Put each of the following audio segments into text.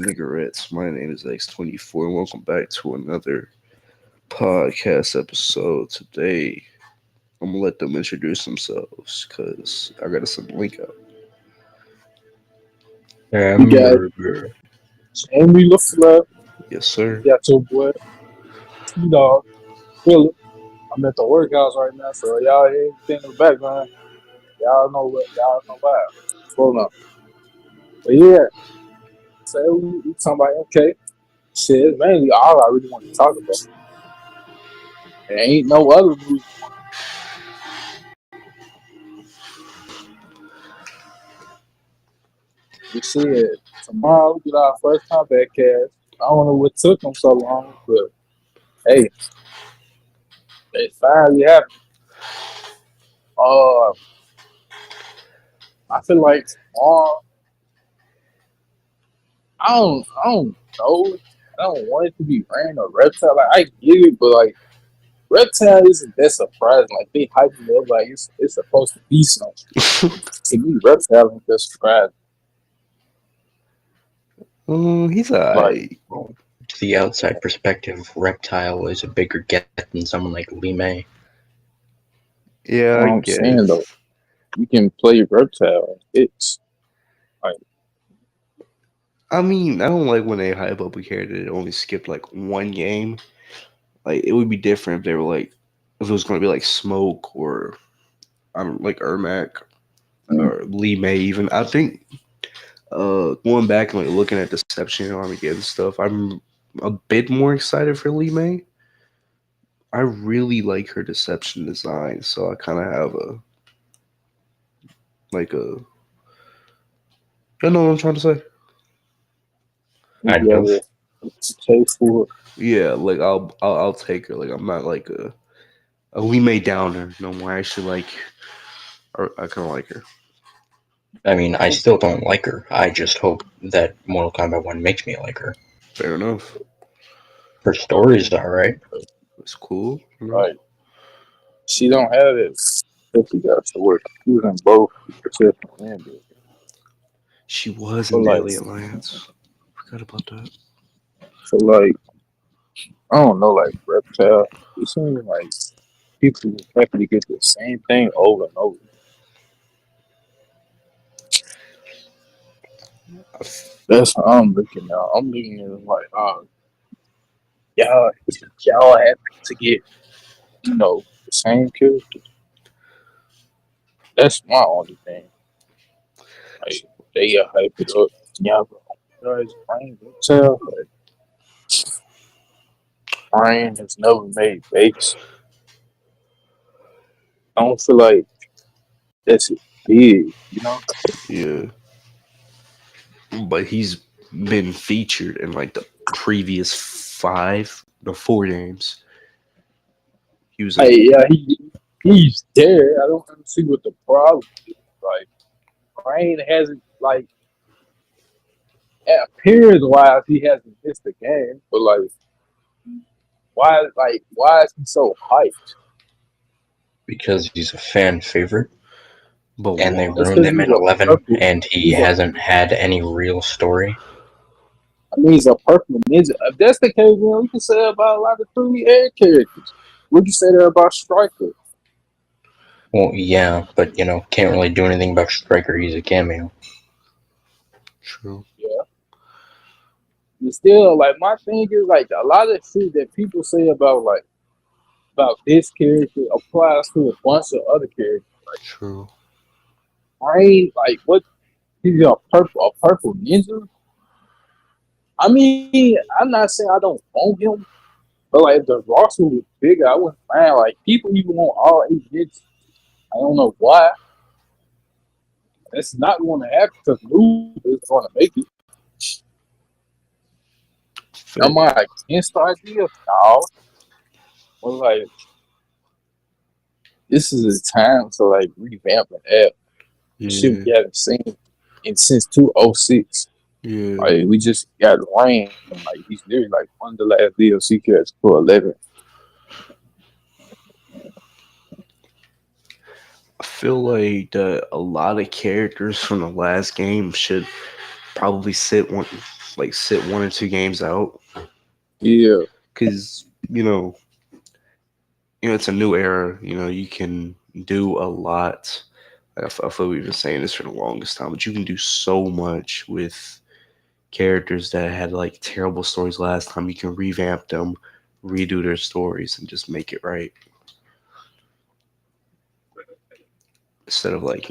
Nigarettes. My name is X24 and welcome back to another podcast episode. Today, I'm gonna let them introduce themselves because I gotta send the link out. We got Hamburger. Amy LaFleur. Yes, sir. We got your boy T-Dog, Philip. I'm at the workhouse right now, so y'all hear anything in the background, y'all know why. Hold on. But yeah, so we talking about MK. Shit, it's mainly all I really want to talk about. There ain't no other news. We said tomorrow we get our first combat cast. I don't know what took them so long, but hey, it finally happened. Uh, I feel like tomorrow. I don't know. I don't want it to be rain or reptile. Like I get it, but like reptile isn't that surprising. Like they hype it up like it's supposed to be something. To me, reptile ain't that surprising. He's Like alright. To the outside perspective, Reptile is a bigger get than someone like Lee May. Yeah, what I I'm saying guess. though, you can play reptile. It's like I mean, I don't like when they hype up a character that only skipped like one game. Like, it would be different if they were like, if it was gonna be like Smoke or I don't like Ermac or Lee May even. I think going back and like looking at Deception and Armageddon stuff, I'm a bit more excited for Lee May. I really like her Deception design, so I kind of have a like a. You know what I'm trying to say? Kind you of. gotta chase for it. Yeah, like I'll take her. Like I'm not like a Lee May downer no more. I actually like, or I kind of like her. I mean, I still don't like her. I just hope that Mortal Kombat 1 makes me like her. Fair enough. Her story is alright. It's cool. Like she don't have it. If she got to work, she was in both Perception and Deadly. She was So in like, Deadly Alliance. Forgot about that. so like, I don't know, like reptile. It seems like people happy to get the same thing over and over. That's how I'm looking now. I'm looking at it like, y'all, y'all happy to get, the same character. That's my only thing. Like, they hype it up. Y'all go, guys, Brian Reptile. Like, Brian has never made base. I don't feel like that's big. Yeah, but he's been featured in like the previous the 4 games. He was Hey, in. yeah, he's there. I don't see what the problem is. Like, Brian hasn't, like, appearance wise, he hasn't missed a game. But like, why is he so hyped? Because he's a fan favorite, But and they That's ruined because him he's in a 11, purple. and he He's a, hasn't had any real story. I mean, he's a purple ninja. If that's the case, then we can say about a lot of 3 air characters. We can say that about Striker. Well, yeah, but can't really do anything about Striker. He's a cameo. true. Yeah. And still, like, my thing is, like, a lot of shit that people say about this character applies to a bunch of other characters. True. Brain, like, what? He's a purple ninja. I mean, I'm not saying I don't want him, but like, if the roster was bigger, I wouldn't mind. Like, people even want all 8 ninjas. I don't know why. That's not going to happen because Noob is going to make it. Am I against the idea? No. But like, this is a time to like revamp an app. Shit Yeah. we haven't seen since 2006. Yeah. Like, we just got Rain. Like, he's literally like one of the last DLC characters for 11. I feel like that a lot of characters from the last game should probably sit like sit 1 or 2 games out Yeah. because it's a new era. You can do a lot. I feel we've been saying this for the longest time, but you can do so much with characters that had like terrible stories last time. You can revamp them, redo their stories, and just make it right instead of like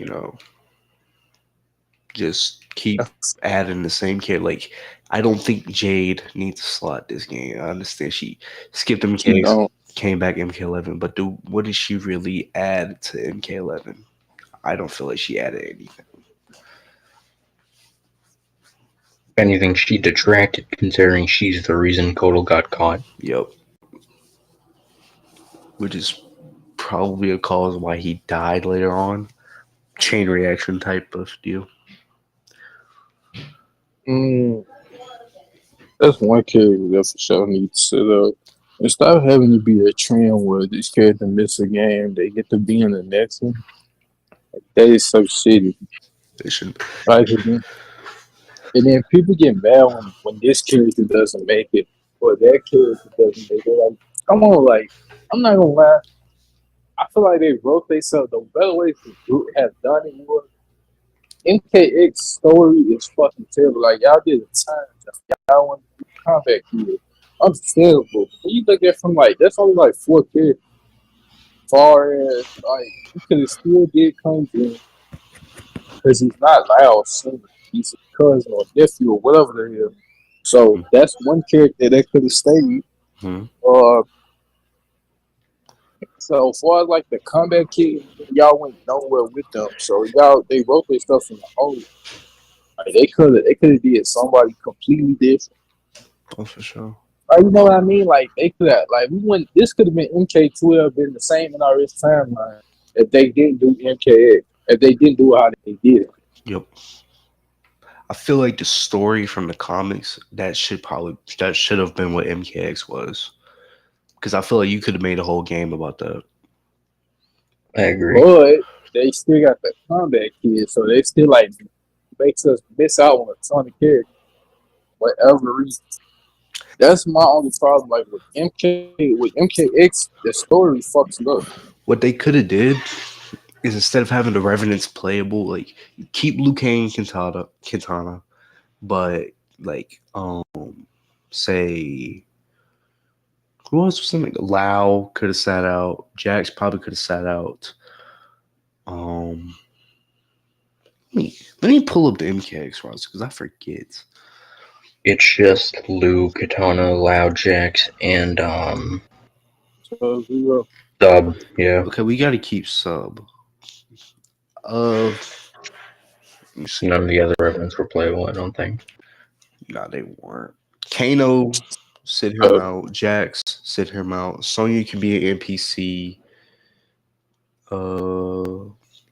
just keep adding the same kid. Like, I don't think Jade needs to slot this game. I understand she skipped She MKX, don't. came back MK11, but what did she really add to MK11? I don't feel like she added anything. If anything, she detracted considering she's the reason Kotal got caught. Yep. Which is probably a cause why he died later on. Chain reaction type of deal. Mm, that's one character that for sure needs to sit up. And stop having to be a trend where this character miss a game, they get to be in the next one. That is so shitty. They should. Like, and then people get mad when this character doesn't make it or that character doesn't make it. Like, come on, like, I'm not gonna lie. I feel like they wrote themselves. The better way to have done it was MKX story is fucking terrible. Like, y'all did a time. Y'all want to do combat kid. Understandable. When you look at it from like, that's only like 4 characters. Far as, like, you could have still did Conjuring because he's not loud singer. He's a cousin or nephew or whatever the hell. So that's one character that could have stayed. Hmm. So far as like the comeback kid, y'all went nowhere with them. So they wrote their stuff in the hole. Like they could have did somebody completely different. Oh, for sure. Like, you know what I mean? Like they could have this could have been MK12 been the same in our timeline if they didn't do MKX. If they didn't do it how they did it. Yep. I feel like the story from the comics that should have been what MKX was, because I feel like you could have made a whole game about that. I agree. But they still got the comeback kid, so they still like makes us miss out on a ton of characters, whatever reason. That's my only problem. Like with MKX, the story fucks it up. What they could have did is instead of having the Revenants playable, like you keep Liu Kang Kitana, but like say who else was something? Lau could have sat out. Jax probably could have sat out. Let me pull up the MKX roster because I forget. It's just Lou, Katana, Lao, Jax, and So we were Sub. Yeah. Okay, we got to keep Sub. Let me see. None of the other revenants were playable, I don't think. Nah, they weren't. Kano, sit him out. Jax, sit him out. Sonya can be an NPC.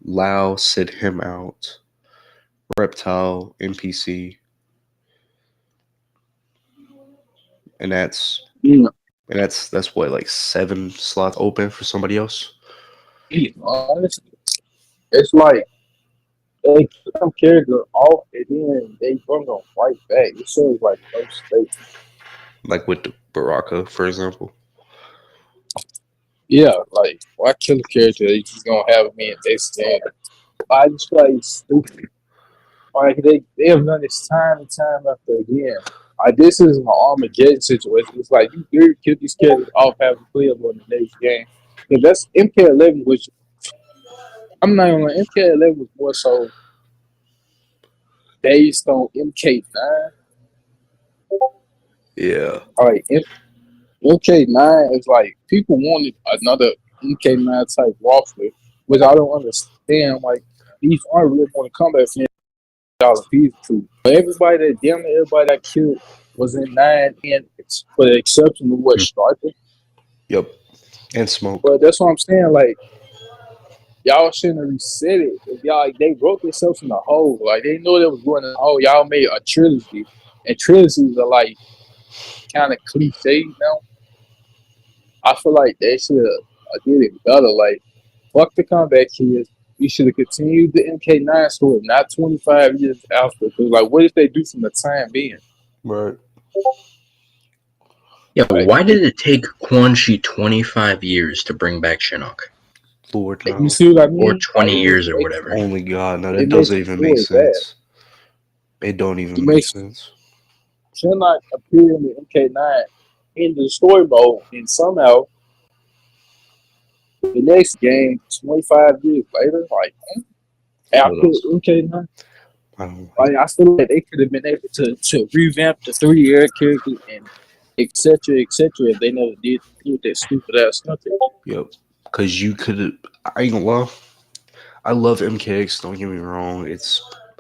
Lao, sit him out. Reptile, NPC. And that's what, like 7 slots open for somebody else. honestly, it's like they kill some character off and then they bring them right back. It shows like no state. Like with the Baraka, for example. Yeah, like why kill a character that you just gonna have me in their standard? I just feel like it's stupid. Like they have done this time and time after again. This is an Armageddon situation. It's like you literally kill these characters off having playable in the next game. Because that's MK11, which I'm not gonna lie, MK11 was more so based on MK9. Yeah. Like MK9 is like people wanted another MK9 type roster, which I don't understand. Like these aren't really going to combat fans. To. But everybody that killed was in 9 and for the exception of what Striker. Yep. And Smoke. But that's what I'm saying. Like y'all shouldn't have reset it. If y'all they wrote themselves in the hole. Like they know they was going in the hole. Y'all made a trilogy. And trilogies are like kind of cliche now. I feel like they should have did it better. Like fuck the comeback kids. You should have continued the MK9 story, not 25 years after. Because, like, what if they do from the time being? Right. Yeah, Like why did it take Quan Chi 25 years to bring back Shinnok? Lord you knows. see what I Or mean? Like 20 it just years or makes whatever. Only God. No, that it makes doesn't the even make story bad. sense. It don't It even make makes sense. Shinnok appear in the MK9 in the story mode, and somehow the next game, 25 years later, like What after else? MK9, I don't like. like I feel like they could have been able to revamp the 3 air characters and etc. if they never did with that stupid ass nothing. Yep. Because you could. I ain't gonna lie. I love MKX. Don't get me wrong.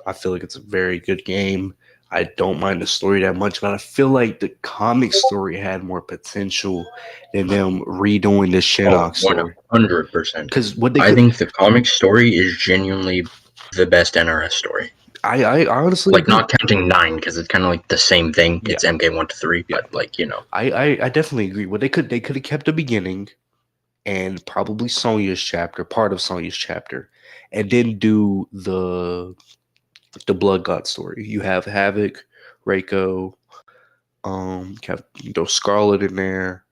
I feel like it's a very good game. I don't mind the story that much, but I feel like the comic story had more potential than them redoing the Oh, Shinnok story. 100%. Because what they I could, think the comic story is genuinely the best NRS story. I honestly Like, agree. not counting 9, because it's kind of like the same thing. Yeah, It's MK1 to 3, yeah. but, like, you know. I definitely agree. What they could have kept the beginning and probably Sonya's chapter, part of Sonya's chapter, and then do the Blood God story. You have Havoc, Reiko, you have Scarlet in there.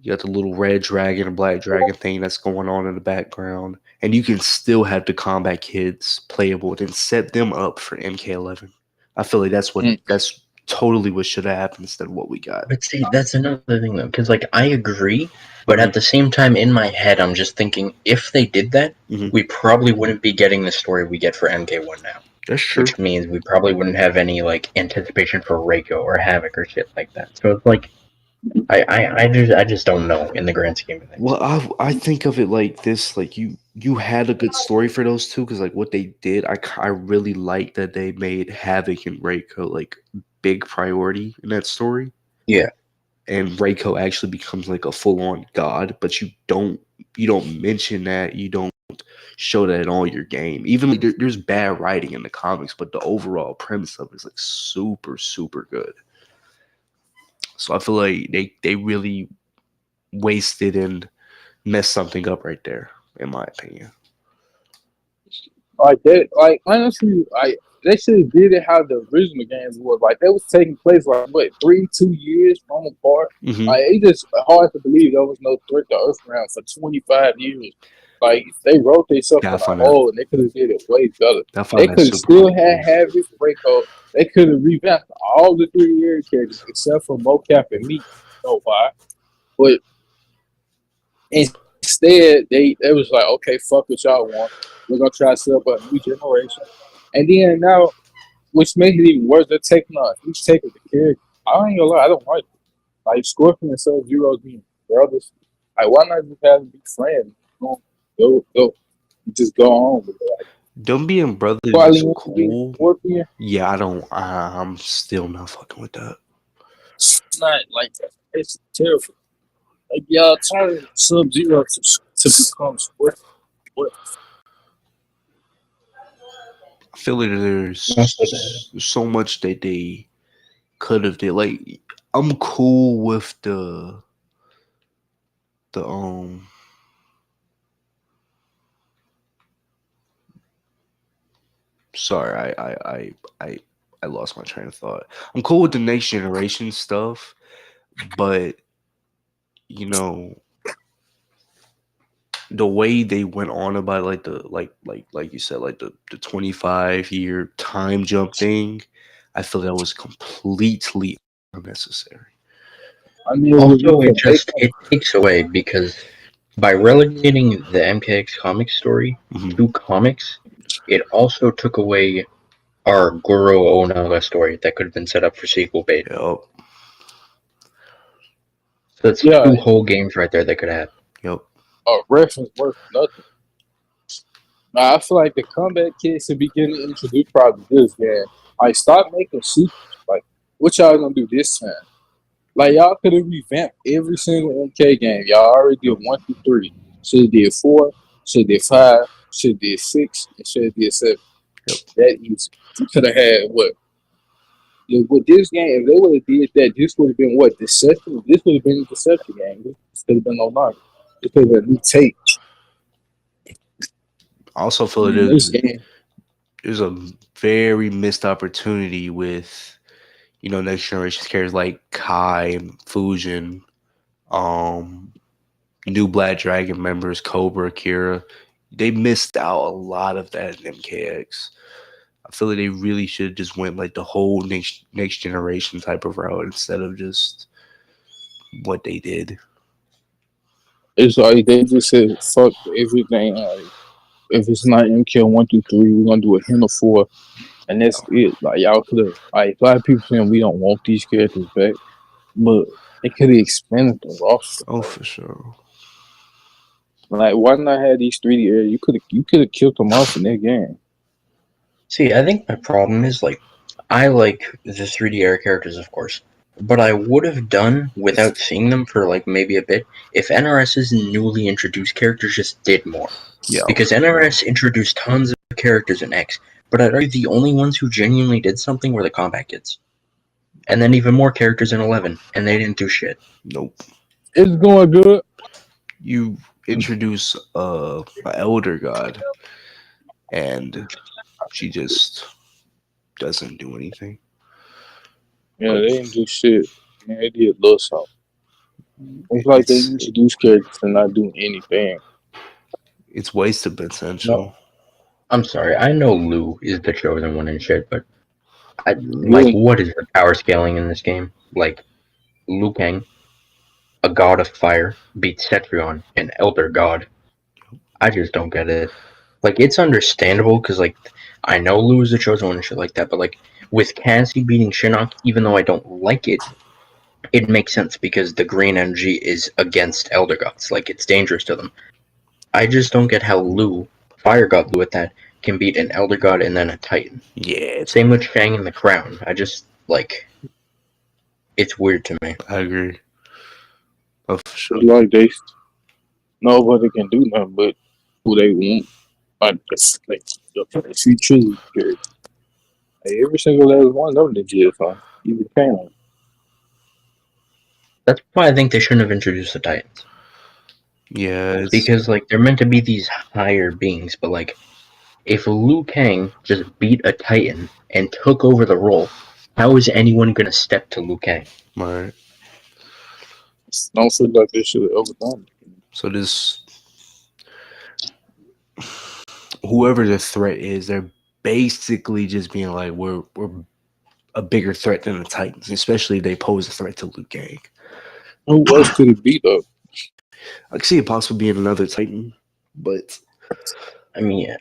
You got the little red dragon and black dragon thing that's going on in the background, and you can still have the combat kids playable and set them up for MK11. I feel like that's totally what should have happened instead of what we got. But see, that's another thing, though, because, like, I agree, but Mhm. at the same time, in my head, I'm just thinking, if they did that, Mhm. we probably wouldn't be getting the story we get for MK1 now. That's true. Which means we probably wouldn't have any, like, anticipation for Reiko or Havoc or shit like that. So it's like, I just don't know in the grand scheme of things. Well, I think of it like this: like you had a good story for those two because like what they did, I really like that they made Havoc and Reiko like big priority in that story, Yeah. and Reiko actually becomes like a full on god, but you don't mention that, you don't show that in all your game. Even like there's bad writing in the comics, but the overall premise of it is like super good. So I feel like they really wasted and messed something up right there, in my opinion. Like that, like honestly, like they should have did it how the original games was. Like they was taking place like what 2 years from apart. Mm-hmm. Like it's just hard to believe there was no threat to Earthbound for 25 years. Like they wrote themselves Yeah, in a hole, and they could have did it way better. I They find that could have super still had ridiculous. Havoc, Reiko. They could have revamped all the 3 air characters except for Mocap and me. No why, but instead, they was like, okay, fuck what y'all want. We're gonna try to set up a new generation. And then now, which makes it even worse, they're taking on each take of the character. I ain't gonna lie, I don't like it. Like Scorpion and Sub Zero being brothers. Like why not just have them be friends? Go. Just go on with it. Like Them being brothers Quali is being cool. Scorpion, Yeah, I don't. I'm still not fucking with that. it's not like that. It's terrible. Like y'all turn Sub Zero to become Scorpion. What? I feel like there's so much that they could have did. Like, I'm cool with the. Sorry, I I lost my train of thought. I'm cool with the next generation stuff, but you know the way they went on about like like you said like the 25-year time jump thing, I feel that was completely unnecessary. I mean, it was Also, because they it takes away because by relegating the MKX comic story Hmm. to comics, it also took away our Goro Onaga story that could have been set up for sequel bait. Yep. So that's yeah, 2 whole games right there that could have happened. Yep. a reference worth nothing. Now, I feel like the comeback kids should be getting introduced probably this game. Like, stop making sequels. Like, what y'all gonna do this time? Like, y'all could have revamped every single MK game. Y'all already did Yep. 1 through 3. Should have did 4. Should have did 5. Should have did 6. And should have did 7. Yep. That easy. You could have had what? With this game, if they would have did that, this would have been what? Deception? This would have been a Deception game. This could have been no longer. This could have been a new take. I also I feel mean, this game. there's a very missed opportunity with next generation characters like Kai and Fujin, um, new Black Dragon members, Cobra, Kira. They missed out a lot of that in MKX. I feel like they really should have just went like the whole next generation type of route instead of just what they did. It's like they just said fuck everything. Like if it's not MK 1 through 3, we're gonna do a hint of 4, and that's it. Like y'all could have. Like a lot of people saying we don't want these characters back, but they could have expanded the roster. Oh, for sure. Like why not have these 3D areas? You could have killed them off in that game. See, I think my problem is like I like the 3D era characters, of course, but I would have done without seeing them for like maybe a bit if NRS's newly introduced characters just did more. Yeah. Because NRS introduced tons of characters in X, but I'd argue the only ones who genuinely did something were the Kombat kids. And then even more characters in 11, and they didn't do shit. Nope. It's going good. You introduce a elder god, and she just doesn't do anything. Yeah, they didn't do shit. Man, they did little something. It's like they introduced characters and not doing anything. It's wasted potential. No. I'm sorry, I know Lou is the chosen one and shit, but Really? what is the power scaling in this game? Like, Liu Kang, a god of fire, beats Cetrion, an elder god. I just don't get it. Like, it's understandable because, like, I know Lou is the chosen one and shit like that, but, like, with Cassie beating Shinnok, even though I don't like it, it makes sense because the green energy is against elder gods. Like, it's dangerous to them. I just don't get how Lou, fire god Lou at that, can beat an elder god and then a titan. Yeah. Same with Shang and the crown. I just, like, it's weird to me. I agree. Oh, for sure. Like nobody can do nothing but who they want. Like the future character. Like, every single last one of them did something. Even Kang. That's why I think they shouldn't have introduced the titans. Yeah. Because, like, they're meant to be these higher beings, but, like, if Liu Kang just beat a titan and took over the role, how is anyone going to step to Liu Kang? Right. Don't feel like they should have overdone it. So this, whoever the threat is, they're basically just being like, we're a bigger threat than the Titans, especially if they pose a threat to Liu Kang. Who else could it be though? I could see it possibly being another Titan, but I mean, yeah.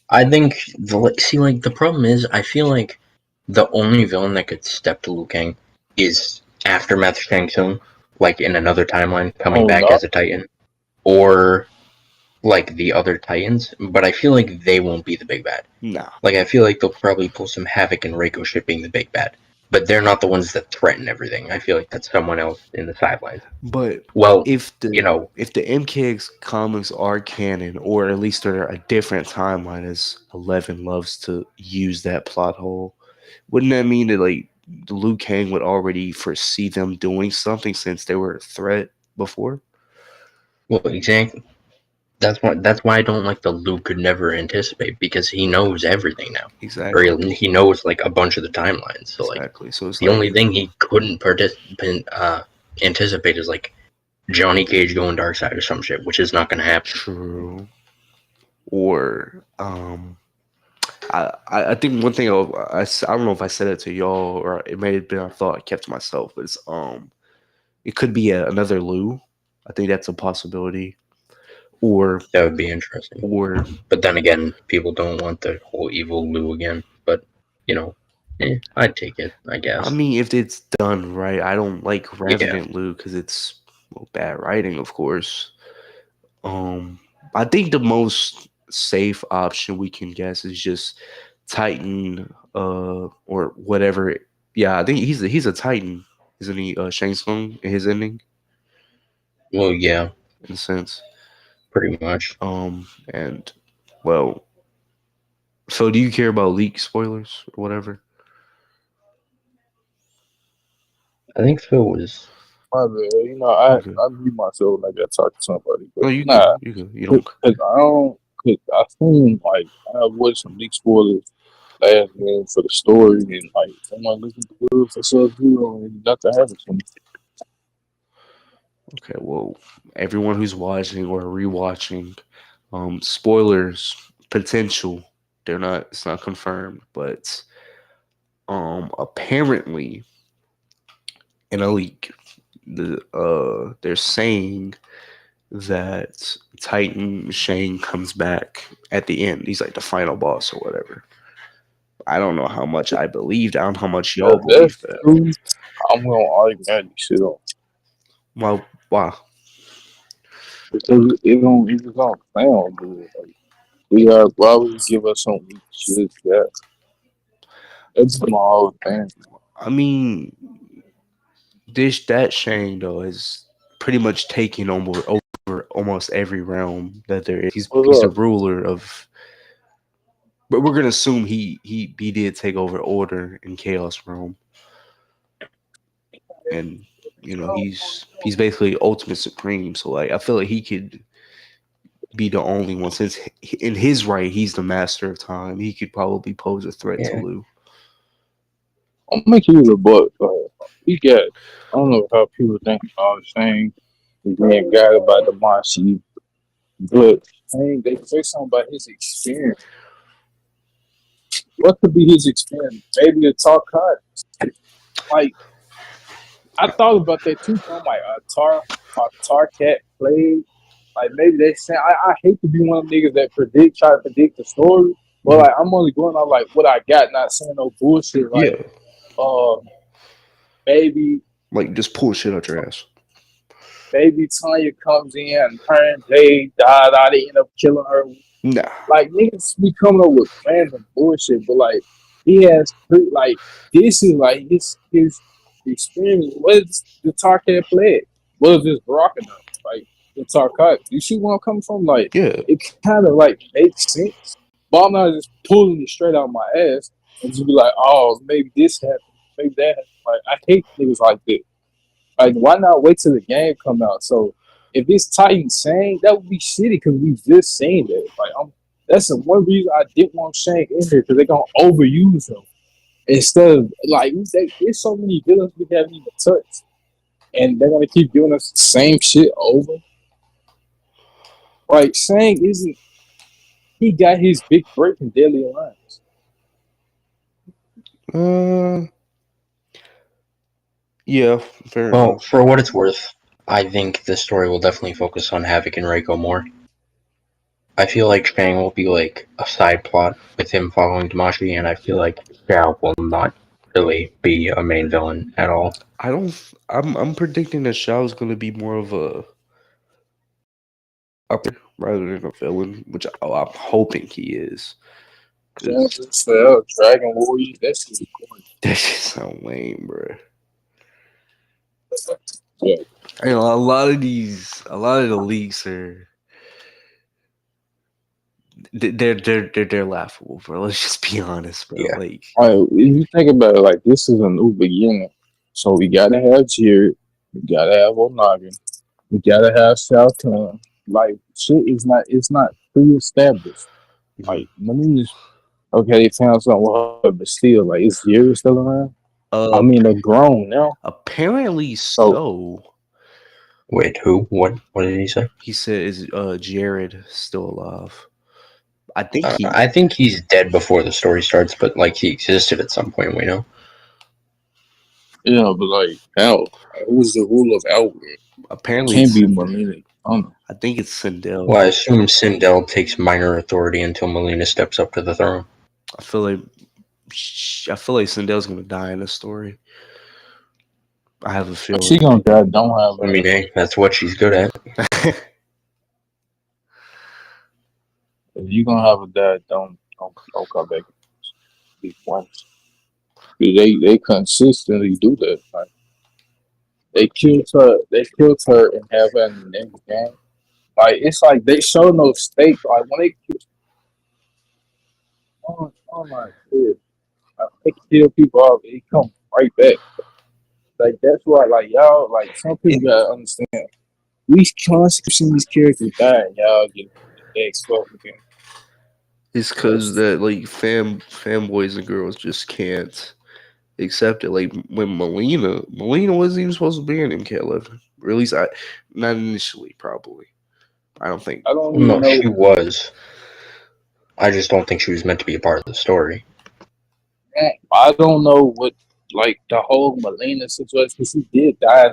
I think the problem is I feel like the only villain that could step to Liu Kang is Aftermath Shang Tsung, like in another timeline, coming back as a Titan, or like the other Titans. But I feel like they won't be the big bad. nah. Like I feel like they'll probably pull some havoc and Reiko shit being the big bad. But they're not the ones that threaten everything. I feel like that's someone else in the sidelines. But well, if the if the MKX comics are canon, or at least they're a different timeline, as 11 loves to use that plot hole, wouldn't that mean that like Liu Kang would already foresee them doing something since they were a threat before? Well, exactly. That's why I don't like the Liu could never anticipate, because he knows everything now. Exactly. Or he knows like a bunch of the timelines. So exactly. So it's the only thing he couldn't anticipate is like Johnny Cage going dark side or some shit, which is not going to happen. True. Or I think one thing I don't know if I said it to y'all or it may have been a thought I kept to myself, but it's it could be another Lou. I think that's a possibility. Or that would be interesting. Or but then again, people don't want the whole evil Lou again. But I'd take it, I guess. I mean, if it's done right, I don't like Revenant Lou because it's bad writing, of course. I think the most safe option we can guess is just Titan, or whatever. Yeah, I think he's a Titan, isn't he? Shang Tsung in his ending. Well, yeah, in a sense, pretty much. And well, so do you care about leak spoilers or whatever? I think Phil was. My bad. I mute myself when I got to talk to somebody. But no, you good. You good. You don't. Because I don't. Cause I seen like I watched some leak spoilers last game for the story and like someone looking good for Sub-Zero and nothing happens to me. Okay, well, everyone who's watching or rewatching, spoilers potential. They're not. It's not confirmed, but apparently in a leak, they're saying that Titan Shang comes back at the end. He's like the final boss or whatever. I don't know how much I believed. I don't know how much y'all If that's believe that. true, I'm gonna argue that shit on Well, wow. because it just don't sound good. Like, why would you give us some weak shit? Yeah, that's my whole thing. I mean, this that Shang though is pretty much taking over almost every realm that there is. He's What's the up? ruler of. But we're gonna assume he did take over Order and Chaos Realm, and he's basically ultimate supreme. So like I feel like he could be the only one since in his right he's the master of time. He could probably pose a threat to Yeah. Liu. I'm gonna keep it a buck. He got. I don't know how people think all the same. He's being guided by the Mashi, but they say something about his experience. What could be his experience? Maybe a talk card. Like I thought about that too. I'm like a tar cat played. Like maybe they say I hate to be one of them niggas that try to predict the story, but Mhm. like I'm only going on like what I got, not saying no bullshit. Like Yeah, uh maybe like just pull shit out your ass. maybe Tanya comes in and her and Jay die, they end up killing her. Nah. Like niggas be coming up with random bullshit, but like he has like this is like his experience. What is the Tarkat played? What is this Baraka done? Like the Tarkat. You see where I'm coming from? Like Yeah. it kind of like makes sense. But I'm not just pulling it straight out my ass and just be like, oh, maybe this happened, maybe that happened. Like I hate niggas like that. Like, why not wait till the game come out? So if it's Titan saying that would be shitty because we just seen that. Like, that's the one reason I didn't want Shank in here because they're gonna overuse him instead of like there's so many villains we haven't even touched, and they're gonna keep giving us the same shit over. Like, Shang isn't. He got his big break in Deadly Alliance. Uh. Yeah. Fair Well, enough. for what it's worth, I think this story will definitely focus on Havoc and Reiko more. I feel like Shang will be like a side plot with him following Damashi, and I feel like Xiao will not really be a main villain at all. I don't. I'm predicting that Shao's gonna be more of a up there rather than a villain, which I'm hoping he is. Cause Dragon Warrior. That's just corny. that just sound lame, bro. Yeah. A lot of the leaks are they're laughable, bro. Let's just be honest, bro. Yeah. Like, All right, if you think about it, like this is a new beginning. So we gotta have Jared, we gotta have Onaga, we gotta have Shao Kahn. Like shit is not it's not pre-established. mhm. Like Melina's okay, they found something with her, but still, like is Jared still around? I uh, mean they're grown now. apparently So so. Wait, who? What did he say? He said, "Is Jared still alive?" I think he. I think he's dead before the story starts, but like he existed at some point. We know. yeah, but like hell, who's the ruler of Outworld? It Apparently, can't it's be Sindel. Melina. I don't know. I think it's Sindel. Well, I assume Sindel takes minor authority until Melina steps up to the throne. I feel like I feel like Sindel's gonna die in the story. I have a She feeling. gonna die, don't have I mean, hey, that's what she's good at. if you gonna have a dad, don't come back. Be once. They consistently do that. Like they killed her and have her in the next game. Like it's like they show no stake. Like when they kill, oh my god, like, they kill people off, they come right back. Like that's why, like y'all, like some people gotta understand. We constantly see these characters die, and y'all get the next fucking game. It's because that like fanboys and girls just can't accept it. Like when Melina wasn't even supposed to be in MK11. Or at least not initially, probably. I don't think. I don't even No, know. she was. I just don't think she was meant to be a part of the story. I don't know what like the whole Melina situation. Cause she did die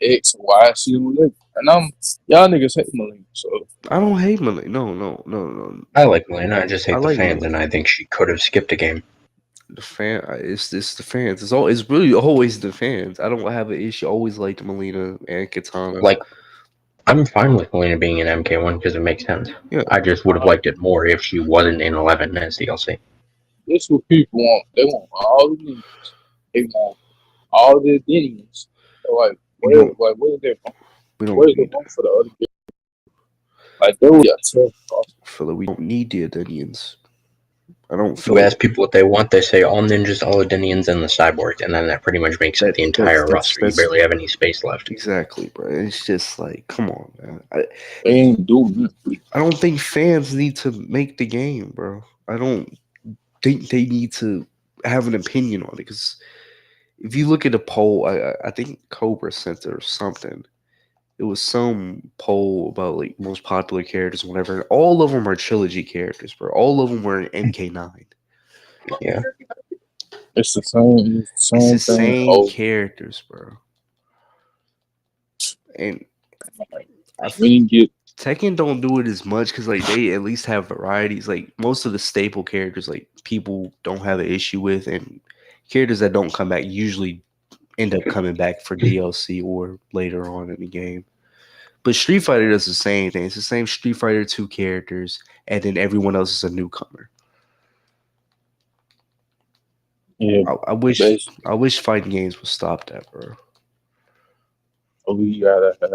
X Y season 11, and y'all niggas hate Melina. So I don't hate Melina. No. I like Melina, I just I hate the like fans, Melina. and I think she could have skipped a game. The fan, it's the fans. It's really always the fans. I don't have an issue. I always liked Melina and Katana. Like, I'm fine with Melina being in MK1 because it makes sense. Yeah, I just would have liked it more if she wasn't in 11 as DLC. this what people want. They want all the niggas. They want all the Denians. Like we don't where's their we don't where's the need room for the other people? Like they would tough cross. feel like we don't need the Adenians. I don't feel You like ask people what they want, they say all ninjas, all Adinians, and the cyborg, and then that pretty much makes up that the entire roster. You that's barely have any space left. exactly, bro. It's just like, come on, man. They ain't doing nothing. I don't think fans need to make the game, bro. I don't think they need to have an opinion on it because if you look at the poll, I think Cobra sent it or something. It was some poll about like most popular characters, and whatever. And all of them are trilogy characters, bro. All of them were in MK9. Yeah. It's the same. It's the It's same the thing. same Oh, characters, bro. And I f- we didn't get. Tekken don't do it as much because like they at least have varieties. Like most of the staple characters, like people don't have an issue with, and characters that don't come back usually end up coming back for DLC or later on in the game. But Street Fighter does the same thing. It's the same Street Fighter 2 characters, and then everyone else is a newcomer. Yeah, basically. I wish fighting games would stop that, bro. We gotta have.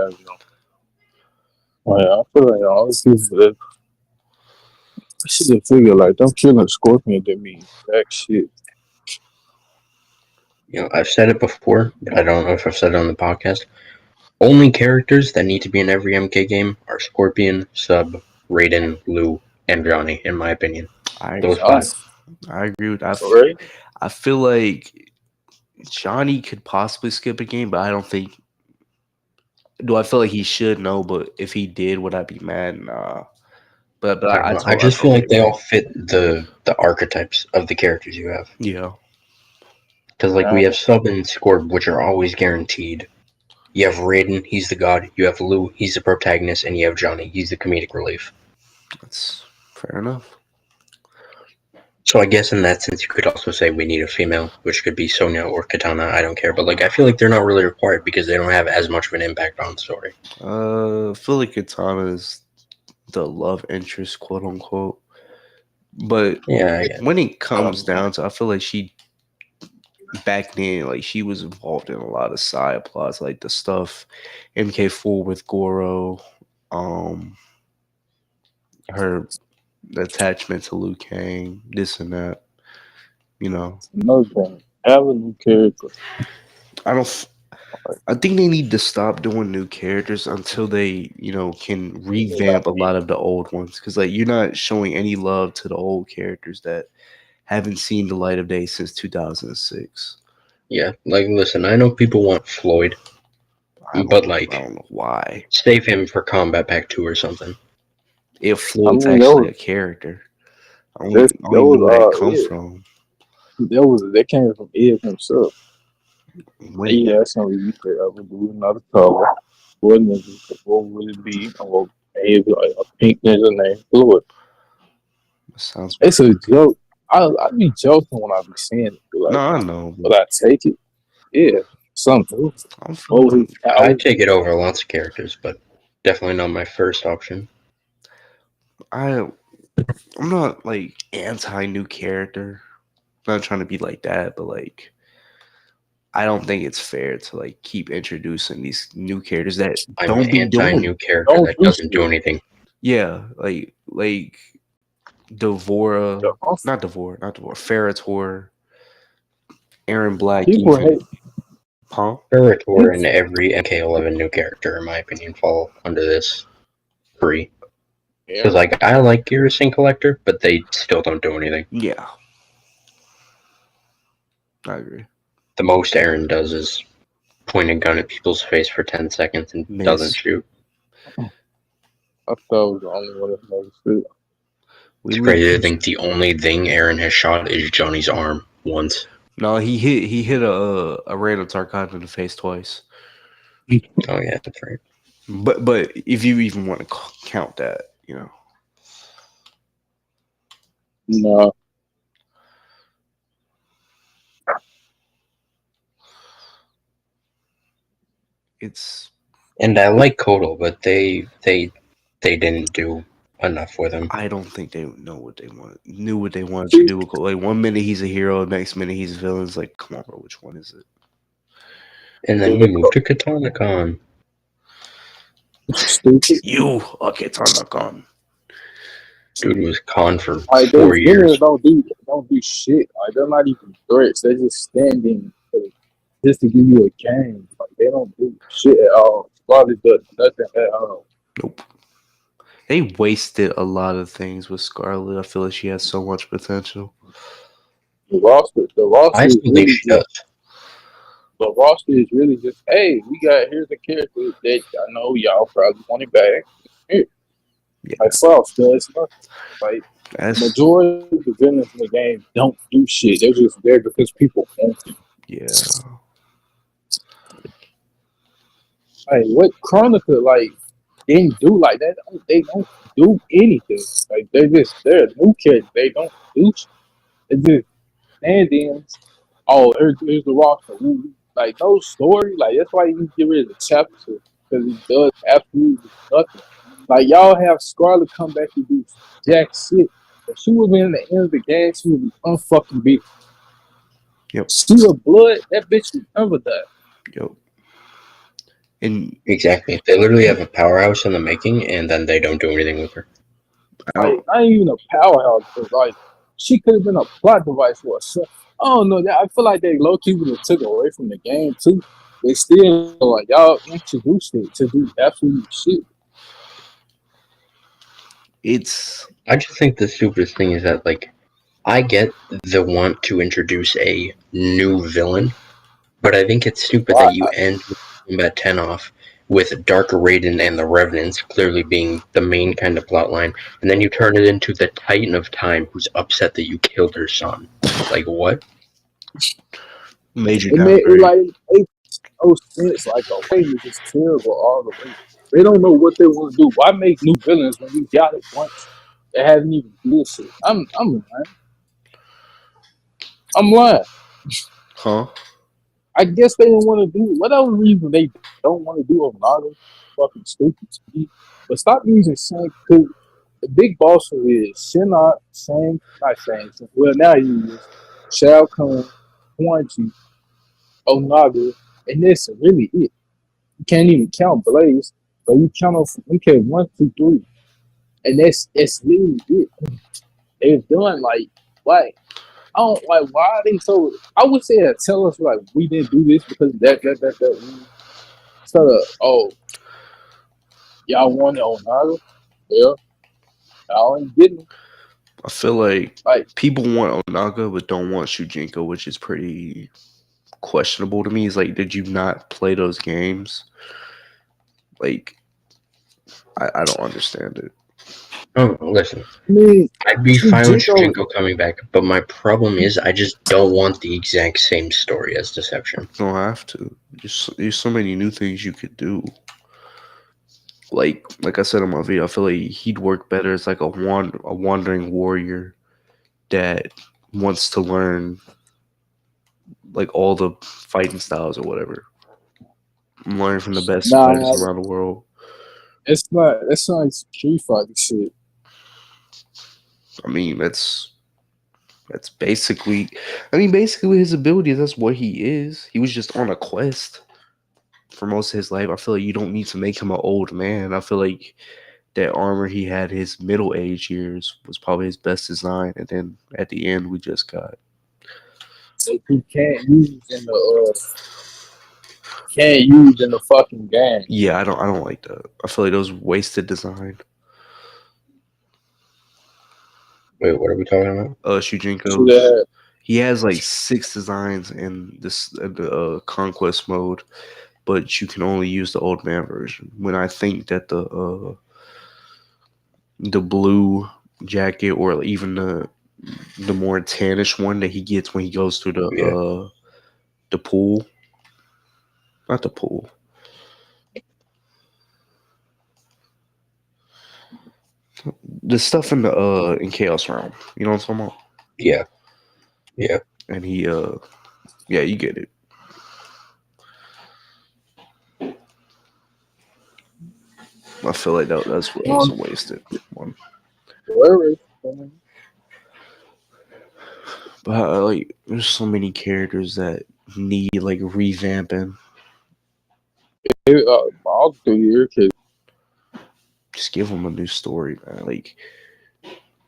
Like, I feel like all these people that I should have figured like them killing Scorpion to me. That shit. You know, I've said it before, but I don't know if I've said it on the podcast. Only characters that need to be in every MK game are Scorpion, Sub, Raiden, Liu, and Johnny, in my opinion. I Those Johnny. 5. I agree with that. Right? I feel like Johnny could possibly skip a game, but I don't think. Do I feel like he should? No, but if he did, would I be mad? Nah. But I don't know. I just feel like they all fit the archetypes of the characters you have. Yeah. Because like we have Sub and Scorp, which are always guaranteed. You have Raiden, he's the god. You have Liu, he's the protagonist, and you have Johnny, he's the comedic relief. That's fair enough. So I guess in that sense, you could also say we need a female, which could be Sonya or Katana. I don't care, but like I feel like they're not really required because they don't have as much of an impact on the story. I feel like Katana is the love interest, quote unquote. But Yeah, when it comes down to, I feel like she back then, like she was involved in a lot of side plots, like the stuff MK4 with Goro, her attachment to Liu Kang, this and that. You know, Another thing, have a new character. I think they need to stop doing new characters until they, can revamp a lot of the old ones. Because like you're not showing any love to the old characters that haven't seen the light of day since 2006. Yeah, like listen, I know people want Floyd, but like I don't know why. Save him for Combat Pack 2 or something. If Floyd's actually a character, I don't even know where that comes from. That came from Ed himself. He had something you could ever do another color. What would it be? Or maybe like a pink ninja named Floyd. It's a joke. I be joking when I be saying it. Like, no, I know. But I take it. Yeah, something. I take it over lots of characters, but definitely not my first option. I'm not like anti new character. I'm not trying to be like that, but like I don't think it's fair to like keep introducing these new characters that don't be doing new character that doesn't do anything. Yeah, like Devora, not Devora, Ferrator, Aaron Black. People hate. Huh? Ferrator and every MK11 new character, in my opinion, fall under this free. Because like I like Garrison Collector, but they still don't do anything. Yeah, I agree. The most Aaron does is point a gun at people's face for 10 seconds and doesn't Miss. shoot. I thought I was the only one that noticed it. We It's live. crazy to think the only thing Aaron has shot is Johnny's arm once. No, he hit a random Tarkov in the face twice. Oh yeah, that's right. But if you even want to count that, you know, No, it's. And I like Kodal, but they didn't do enough with him. I don't think they know what they knew what they wanted to do. Like 1 minute he's a hero, next minute he's a villain. It's like, come on, bro, which one is it? And then he moved to Katana Con. stupid. You a Katana Con. Dude was con for Like 4 those years. villains don't do shit. Like they're not even threats. They're just standing just to give you a game. Like they don't do shit at all. Probably does nothing at all. Nope. They wasted a lot of things with Scarlet. I feel like she has so much potential. The roster I is still think really she does. the roster is really just, hey, here's a character that I know y'all probably want it back. Here. Yeah. Like Frost does nothing. Like That's, majority of the villains in the game don't do shit. They're just there because people want them. yeah. Like what Chronicle didn't do like that. They don't do anything. Like they're a new character. They don't do shit. It's just stand-ins. Oh, here's the roster. Ooh. Like no story. Like that's why you need to get rid of the chapter because it does absolutely nothing. Like y'all have Scarlet come back and do jack shit. If she was in the end of the game, she would be unfucking beat. Yep. She was blood. That bitch would never die. Yep. And Exactly. They literally have a powerhouse in the making, and then they don't do anything with her. Like not even a powerhouse, but like she could have been a plot device for us. I don't know. I feel like they low key would have took away from the game too. They still like y'all introduced it to do absolute shit. I just think the stupidest thing is that like I get the want to introduce a new villain, but I think it's stupid that you end Kombat 10 off with Dark Raiden and the Revenants clearly being the main kind of plot line, and then you turn it into the Titan of Time who's upset that you killed her son. Like what? major It made downgrade. it no sense. Like the way is just terrible all the way. They don't know what they want to do. Why make new villains when you got it once? They haven't even did shit. I'm lying. I'm lying. Huh? I guess they didn't want to do whatever reason they don't want to do Onaga. Fucking stupid to me. But stop using Shang. Cause the big boss is Shinnok, not Shang. Well, now he is Shao Kahn, Quan Chi, Onaga, and that's really it. You can't even count Blaze, but you count off. Okay, 1, 2, 3, and that's literally it. They've done like what? I don't like why are they so. I would say tell us like we didn't do this because that. Instead of y'all wanted Onaga, yeah, y'all ain't getting. I feel like Like people want Onaga but don't want Shujinko, which is pretty questionable to me. Is like, did you not play those games? Like, I don't understand it. Oh, listen. I mean, I'd be fine with Shujinko- Shujinko coming back, but my problem is I just don't want the exact same story as Deception. You don't have to. There's so many new things you could do. Like I said in my video, I feel like he'd work better as like a wandering warrior that wants to learn like all the fighting styles or whatever. Learn from the best Nah, fighters around the world. it's not. That's not Street Fighter shit. I mean, that's basically. I mean, basically with his abilities, that's what he is. He was just on a quest for most of his life. I feel like you don't need to make him an old man. I feel like that armor he had his middle age years was probably his best design, and then at the end we just got. That you can't use in the fucking game. Yeah, I don't like that. I feel like those wasted design. Wait, what are we talking about? See Shujinko's. that? He has like 6 designs in the conquest mode, but you can only use the old man version. When I think that the blue jacket or even the more tannish one that he gets when he goes through Yeah. the pool, not the pool, the stuff in the in Chaos Realm. You know what I'm talking about? Yeah. Yeah. And he yeah, you get it. I feel like that's what was a wasted one. Whatever. But like, there's so many characters that need like revamping. All 3 year kids. Just give them a new story, man. Like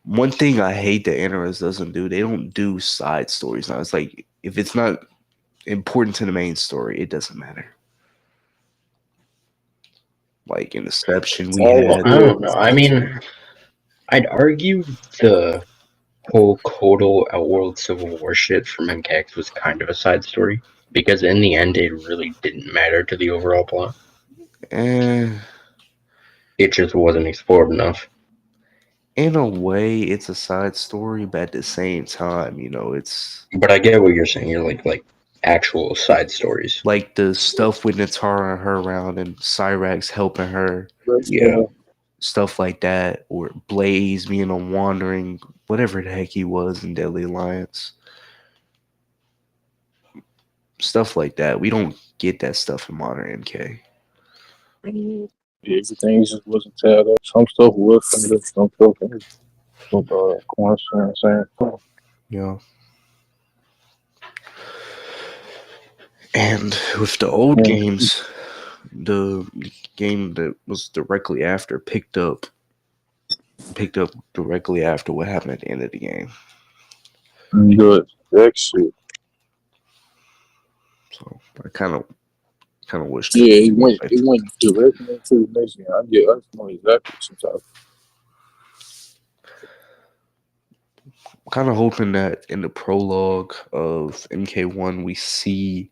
one thing I hate that NRS doesn't do, they don't do side stories now. It's like if it's not important to the main story, it doesn't matter. Like in Inception, we All had I don't know. I mean, I'd argue the whole Kotal Outworld Civil War shit from MKX was kind of a side story because in the end, it really didn't matter to the overall plot. eh, It just wasn't explored enough. in a way, it's a side story, but at the same time, it's But I get what you're saying. You're like actual side stories. like the stuff with Natara and her around and Cyrax helping her, Yeah. stuff like that, or Blaze being a wandering, whatever the heck he was in Deadly Alliance. Stuff like that. We don't get that stuff in modern MK. Everything just wasn't tied up. Some stuff was from this, some stuff from coincidence. Yeah. And with the old games, the game that was directly after picked up directly after what happened at the end of the game. Good. That shit. So I kind of wish. Yeah, it went directly into the next game. I know exactly sometimes. Kind of hoping that in the prologue of MK1 we see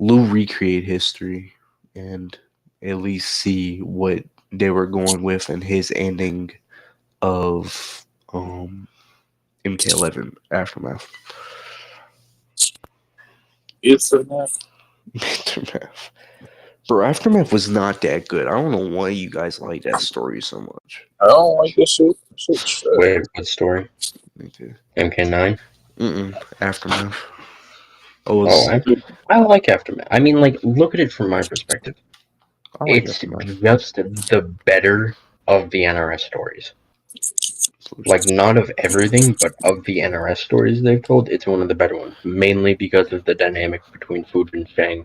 Lou recreate history and at least see what they were going with in his ending of MK11 Aftermath. It's a man. Aftermath. Bro, Aftermath was not that good. I don't know why you guys like that story so much. I don't like this shit. Shit's trash. Wait, what story? Me too. MK9? Aftermath. Oh, I like Aftermath. I mean, like, look at it from my perspective. I like It's Aftermath. just the better of the NRS stories. Like, not of everything, but of the NRS stories they've told, it's one of the better ones. Mainly because of the dynamic between Fujin Shang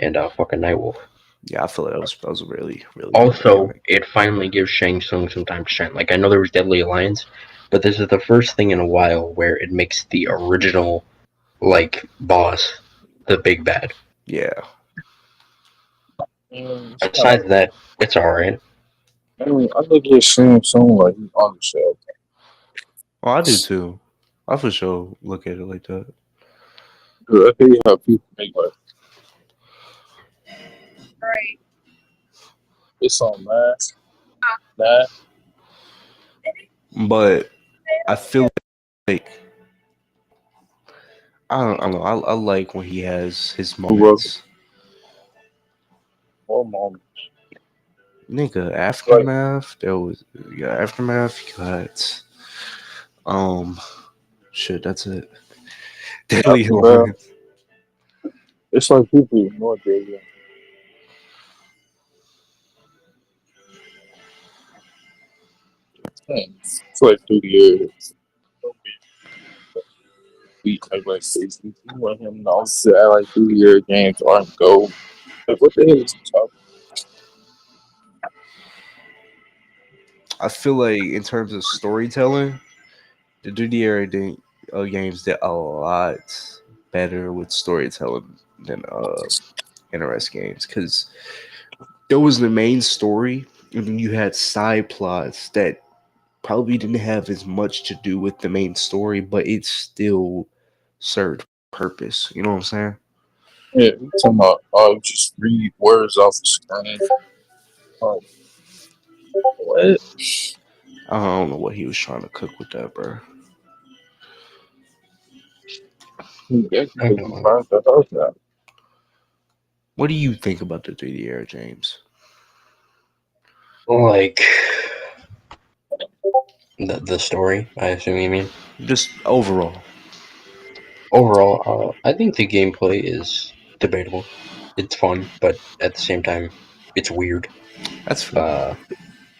and fucking Nightwolf. Yeah, I feel like that was a really, really Also, good it finally gives Shang Tsung some time to shine. Like, I know there was Deadly Alliance, but this is the first thing in a while where it makes the original, like, boss the big bad. Yeah. Besides that, it's alright. I mean, I look at Shang Tsung like he's on the shelf. Oh, I do too. I for sure look at it like that. I think how people make like it's on that. But I feel like I don't know. I like when he has his moments. One moment. Nigga, Aftermath. There was Aftermath. You got shit. That's it. Deadly Alliance. It's like people ignore Deadly. It's like 3 years. We like 60. You want him to also act like 3 year games aren't gold. Like what the hell is he talking? I feel like in terms of storytelling, the Dudiera games did a lot better with storytelling than NRS games because there was the main story and then you had side plots that probably didn't have as much to do with the main story, but it still served purpose. You know what I'm saying? Yeah, you talking about just read words off the screen. Oh, what? I don't know what he was trying to cook with that, bro. Yeah, I because you don't burnt the house out. What do you think about the 3D era, James? know. Like the story, I assume you mean. Just overall. Overall, I think the gameplay is debatable. It's fun, but at the same time, it's weird. That's fair. Uh,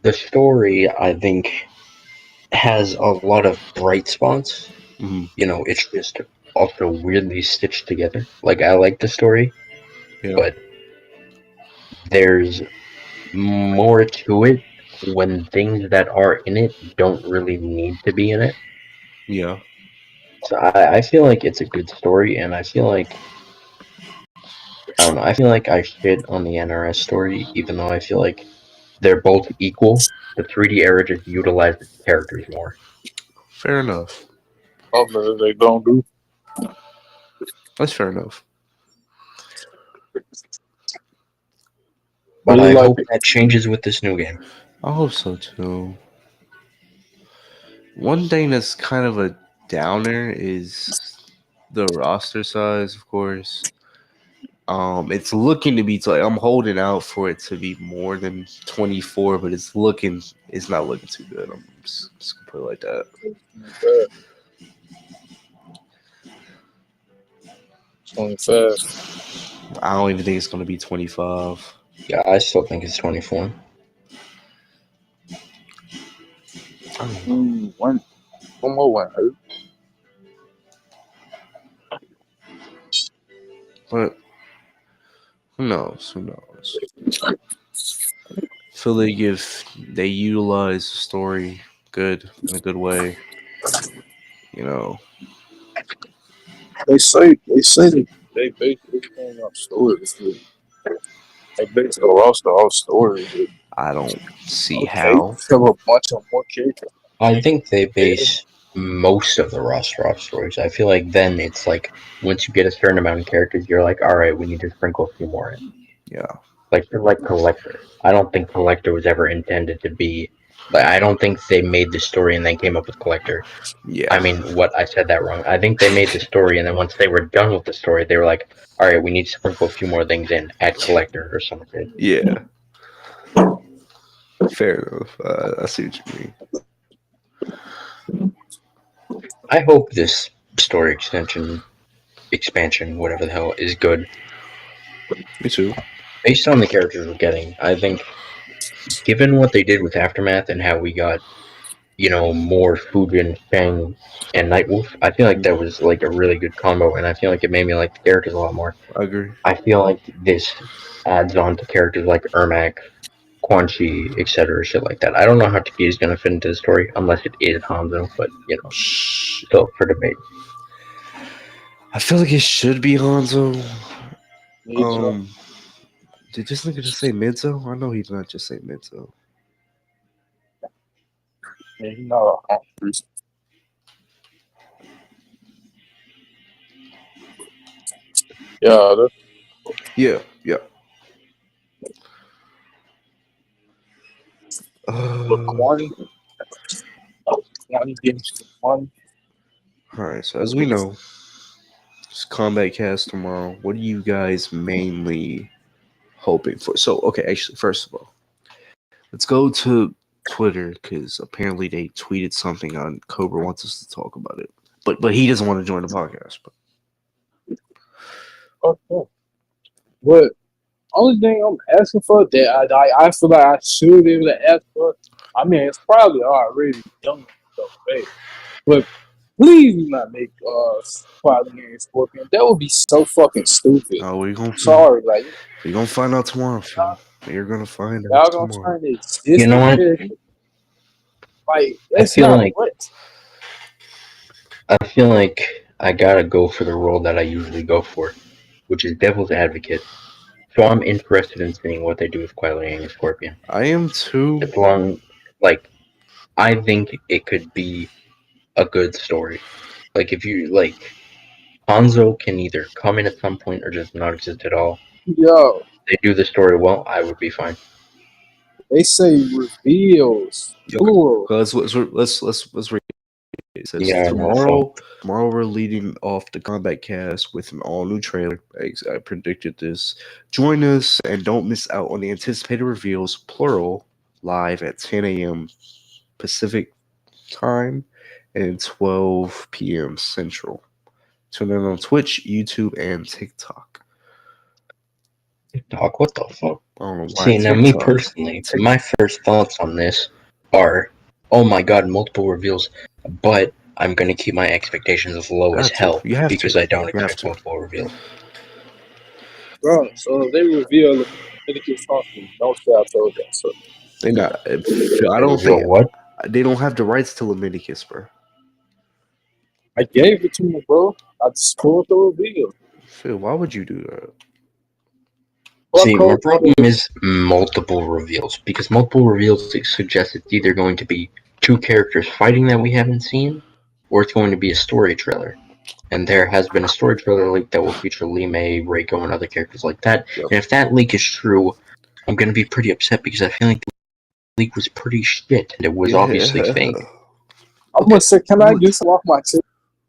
the story, I think, has a lot of bright spots. Hmm. It's just also weirdly stitched together. Like, I like the story, Yeah. but there's more to it when things that are in it don't really need to be in it. Yeah. So I feel like it's a good story, and I feel like I don't know. I feel like I shit on the NRS story, even though I feel like they're both equal. The 3D era just utilized its characters more. Fair enough. Something they don't do. That's fair enough. But But you I like hope that changes with this new game. I hope so too. One thing that's kind of a downer is the roster size, of course. It's looking to be like I'm holding out for it to be more than 24, but it's not looking too good. I'm just gonna put it like that. that 25. I don't even think it's gonna be 25. Yeah, I still think it's 24. I mean, One more one hurt. but who knows? Who knows? Feel like if they utilize the story good in a good way, you know, They say that they base everything on stories. They base the roster off stories. I don't see Okay, how. have a bunch of more characters. I think they Yeah, base most of the roster off stories. I feel like then it's like once you get a certain amount of characters, you're like, all right, we need to sprinkle a few more in. Yeah, Like Collector. I don't think Collector was ever intended to be. Like, I don't think they made the story and then came up with Collector. I yeah, mean, what I said that wrong. I think they made the story, and then once they were done with the story, they were like, "All right, we need to sprinkle a few more things in, add collector or something." yeah. Fair enough. I see what you mean. I hope this story expansion, whatever the hell, is good. Me too. Based on the characters we're getting, I think, given what they did with Aftermath and how we got, more Fujin, Fang, and Nightwolf, I feel like that was like a really good combo, and I feel like it made me like the characters a lot more. I agree. I feel like this adds on to characters like Ermac, Quan Chi, etc., shit like that. I don't know how Taki is going to fit into the story unless it is Hanzo, but Shh. still for debate. I feel like it should be Hanzo. Needler. Um, did this nigga just say Midzo? I know he did not just say Midzo. Yeah, you know, yeah, that's Yeah, yeah. what Uh, Kwani. Kwani getting some money. all right. So as we know, it's Combat Cast tomorrow. What are you guys mainly hoping for? So okay, actually, first of all, let's go to Twitter because apparently they tweeted something on Cobra wants us to talk about it, but he doesn't want to join the podcast. But Okay. But only thing I'm asking for that I feel like I should be able to ask for. I mean, it's probably already done. So, hey, but please do not make Quality and Scorpion. That would be so fucking stupid. Sorry, like we gonna find out tomorrow, Phil. You're gonna find out y'all gonna tomorrow. turn the You know existing what? character like I that's feel not like what. I feel like I gotta go for the role that I usually go for, which is Devil's Advocate. So I'm interested in seeing what they do with Quail and Scorpion. I am too. As long, like, I think it could be a good story. Like if you like, Hanzo can either come in at some point or just not exist at all. Yo, If they do the story well, I would be fine. they say reveals plural. Let's read it. It says Yeah, I know. So tomorrow we're leading off the Combat Cast with an all new trailer. I predicted this. Join us and don't miss out on the anticipated reveals, plural, live at 10 a.m. Pacific time and 12 p.m. Central. Tune in on Twitch, YouTube, and TikTok. TikTok, what the fuck? I don't know why See, now me TikTok. personally, my first thoughts on this are, oh my god, multiple reveals, but I'm gonna keep my expectations as low as hell You have because to. I don't You have expect to. multiple reveals. Bro, so if they reveal the Leviticus costume, don't say I told that. So They not. I They don't reveal think what? they don't have the rights to Leviticus, bro. I gave it to him, bro. I just pulled the reveal. Phil, why would you do that? See, my Bucko, problem is multiple reveals because multiple reveals suggest it's either going to be two characters fighting that we haven't seen, or it's going to be a story trailer. And there has been a story trailer leak that will feature Lee May, Reiko, and other characters like that. Yep. And if that leak is true, I'm going to be pretty upset because I feel like the leak was pretty shit and it was obviously fake. I'm gonna say, can I get some off my chest?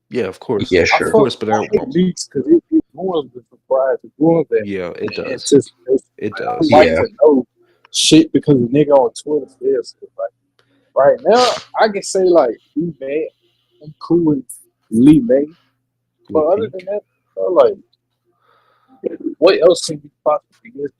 Yeah, of course. Yeah, I sure. Of course, but I hate don't. leaks because it ruins the surprise. It ruins that Yeah, it does. anticipation. It Like, I does. like Yeah. to know shit because the nigga on Twitter says it. Like right now, I can say like Lee May, I'm cool with Lee May, but Lil other Peep. than that, like what else can you possibly get?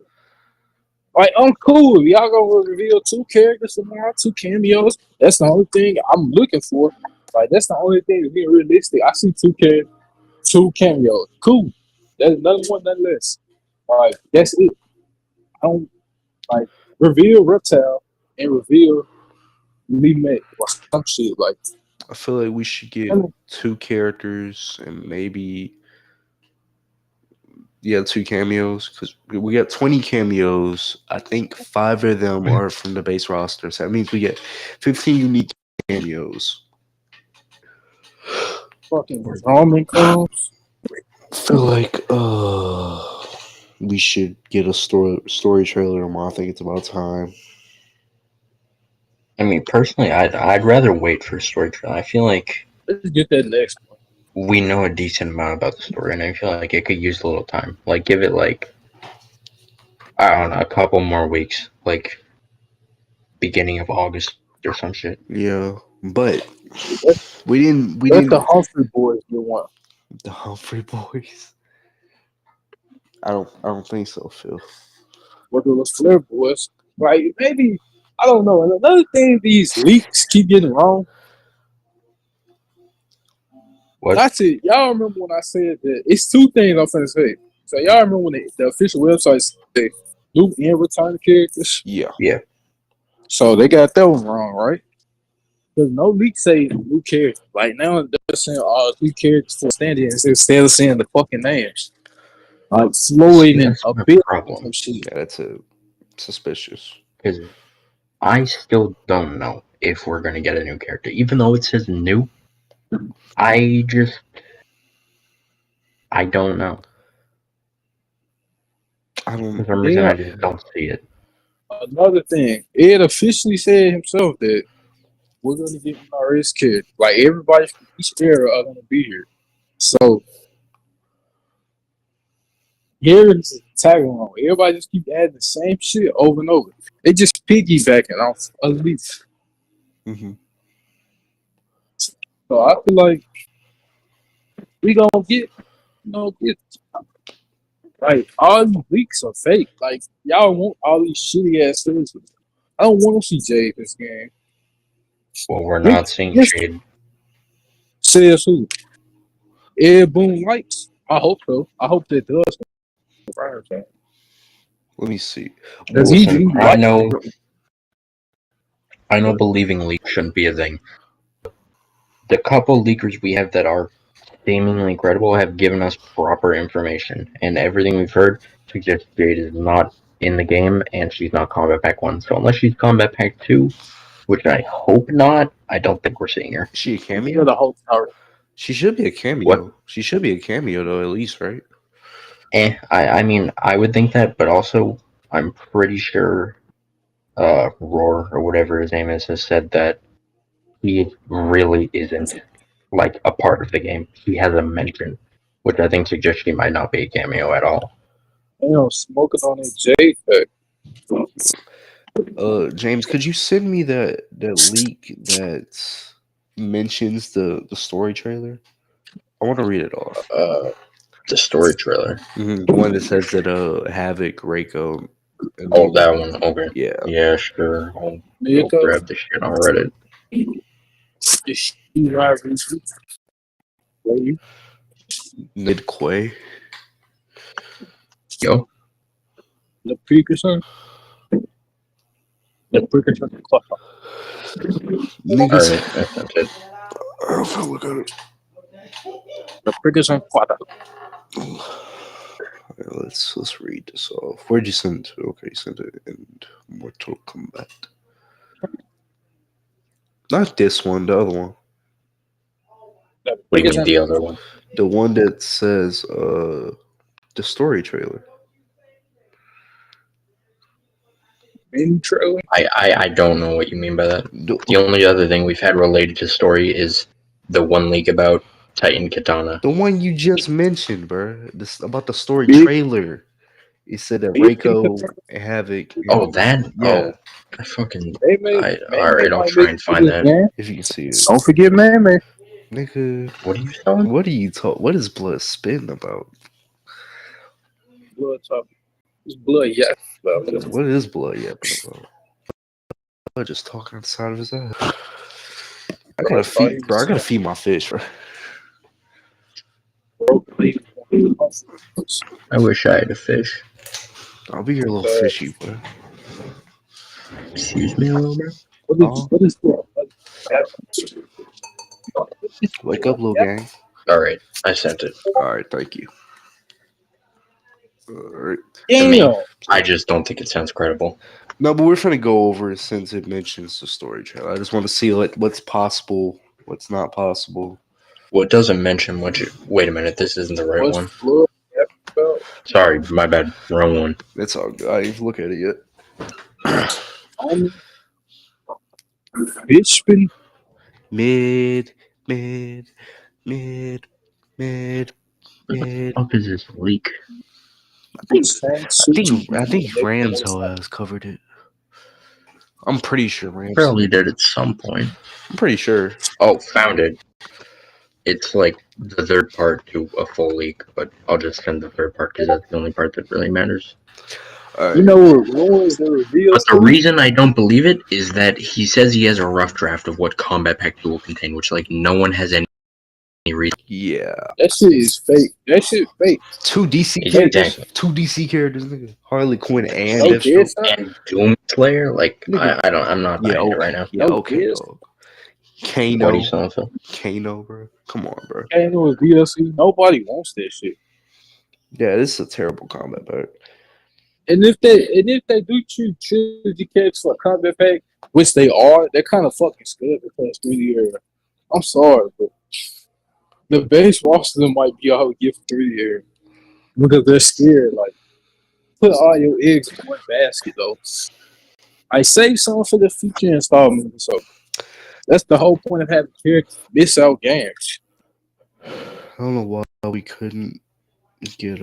Like I'm cool. If y'all gonna reveal two characters tomorrow, two cameos. That's the only thing I'm looking for. Like that's the only thing to be realistic. I see two cameos. Cool. That's nothing more, nothing less. Like that's it. I don't like reveal Reptile and reveal Lee May or some shit. Like I feel like we should get two characters and maybe two cameos because we got 20 cameos. I think 5 of them are from the base roster, so that means we get 15 unique cameos. fucking Roman comes. I feel like we should get a story trailer tomorrow. I think it's about time. I mean, personally, I'd rather wait for a story trailer. I feel like Let's get that next one. we know a decent amount about the story, and I feel like it could use a little time. Like, give it like, I don't know, a couple more weeks, like beginning of August or some shit. Yeah, but Let, we didn't. let the Humphrey boys get one. The Humphrey boys. I don't think so, Phil. What the Flair boys? Like maybe I don't know. And another thing, these leaks keep getting wrong. What? That's it. Y'all remember when I said that? It's two things I'm finna say. So y'all remember when the official website said new and return characters? Yeah. Yeah. So they got that one wrong, right? Because no leak say new character. Like now they're saying all new characters for standing instead of saying the fucking names. Like Floyd and a bit problem. of shit. Yeah, that's suspicious. Because I still don't know if we're gonna get a new character, even though it says new. I don't know. For some reason, I just don't see it. Another thing, Ed officially said himself that we're gonna get Maris kid. Like everybody from each era are gonna be here. So here's tag along. Everybody just keep adding the same shit over and over. They just piggybacking off other leaks. Mm-hmm. So I feel like we gonna get like all these leaks are fake. Like y'all want all these shitty ass things. I don't want to see Jade this game. Well, we're not seeing Jade. Says who? Ed Boom Lights. I hope so. I hope that does. Let me see. Listen, I know believing leaks shouldn't be a thing. The couple leakers we have that are seemingly credible have given us proper information, and everything we've heard suggests Jade is not in the game and she's not Combat Pack 1. So unless she's Combat Pack 2, which I hope not. I don't think we're seeing her. Is she a You're cameo? the whole tower. She should be a cameo. She should be a cameo though, at least, right? I mean, I would think that, but also, I'm pretty sure Roar, or whatever his name is, has said that he really isn't, like, a part of the game. He has a mention, which I think suggests he might not be a cameo at all. Smoking on that J. James, could you send me that leak that mentions the story trailer? I want to read it off. The story trailer. The one that says that Havoc, Reiko, and Oh, that one. Okay. yeah, Yeah, sure. I'll Miko. grab the shit on Reddit. Is she driving? Lady. Midquay. Yo, The precursor. The precursor. Niggas. alright, that's it. I don't feel look at it. The precursor. Alright, let's read this off. Where'd you send it to? Okay, you sent it in Mortal Kombat. Not this one, the other one. What do you mean the other one? The one that says the story trailer. Intro. I don't know what you mean by that. The only other thing we've had related to story is the one leak about Titan Katana. The one you just mentioned, bro. This about the story Big- trailer. It said that Reiko, Havoc. Oh, that? Yeah. Oh, I fucking. They made. Alright, I'll try and find that. Man. If you can see it, Don't forget, man. nigga. What are you selling? What are you talking? What is Blood spitting about? Blood talk. It's blood. Yeah. What is Blood yapping about? Blood just talking outside of his ass. I gotta feed, bro. I gotta feed my fish, bro. I wish I had a fish. I'll be your little fishy, bro. Excuse me, little bro. What is blood? Wake up, little gang. Alright, I sent it. All right, thank you. All right. Damn. I just don't think it sounds credible. No, but we're gonna go over it since it mentions the story trailer. I just want to see what's possible, what's not possible. Well, it doesn't mention much. Wait a minute, this isn't the right What's one. blood about? Sorry, my bad. Wrong one. It's all good. I didn't even look at it yet. Bitch been Mid, mid, mid, mid, What the mid. fuck is this leak? I think Ramzo has covered it. I'm pretty sure Ramzo. Probably did at some point. I'm pretty sure. Oh, found it. It's like the third part to a full leak, but I'll just send the third part because that's the only part that really matters. You know what was the reveal? But the reason I don't believe it is that he says he has a rough draft of what Combat Pack 2 will contain, which, like, no one has any reason. Yeah. That shit is fake. That shit fake. Two DC Exactly. characters. Two DC characters, nigga. Harley Quinn and No Deathstroke. kids, huh? And Doomslayer, like, I'm not buying it right now. Yeah, No okay, kids. dog. What Kano. are you selling, Phil? Kano, bro. Come on, bro. Ain't no DLC. Nobody wants that shit. Yeah, this is a terrible combat, but And if they do choose trilogy cats for combat pack, which they are, they're kind of fucking scared because 3D era. I'm sorry, but the base roster might be all we get for 3D era because they're scared. Like, put all your eggs in one basket, though. I save some for the future installment, so that's the whole point of having characters miss out games. I don't know why we couldn't get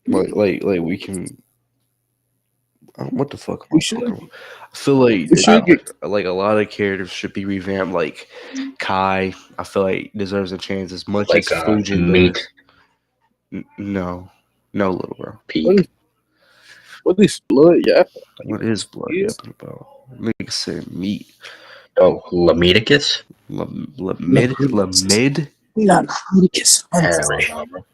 like we can. What the fuck? We should. I feel like We should get. like a lot of characters should be revamped. Like Kai, I feel like deserves a chance as much Like, as Fujin Meat. does. No, little bro. Peak. What is blood? Yeah. What is blood Yes. yapping about? Nigga said meat. Oh, Lamedicus? Lamid. Not kiss. Hell no, bro.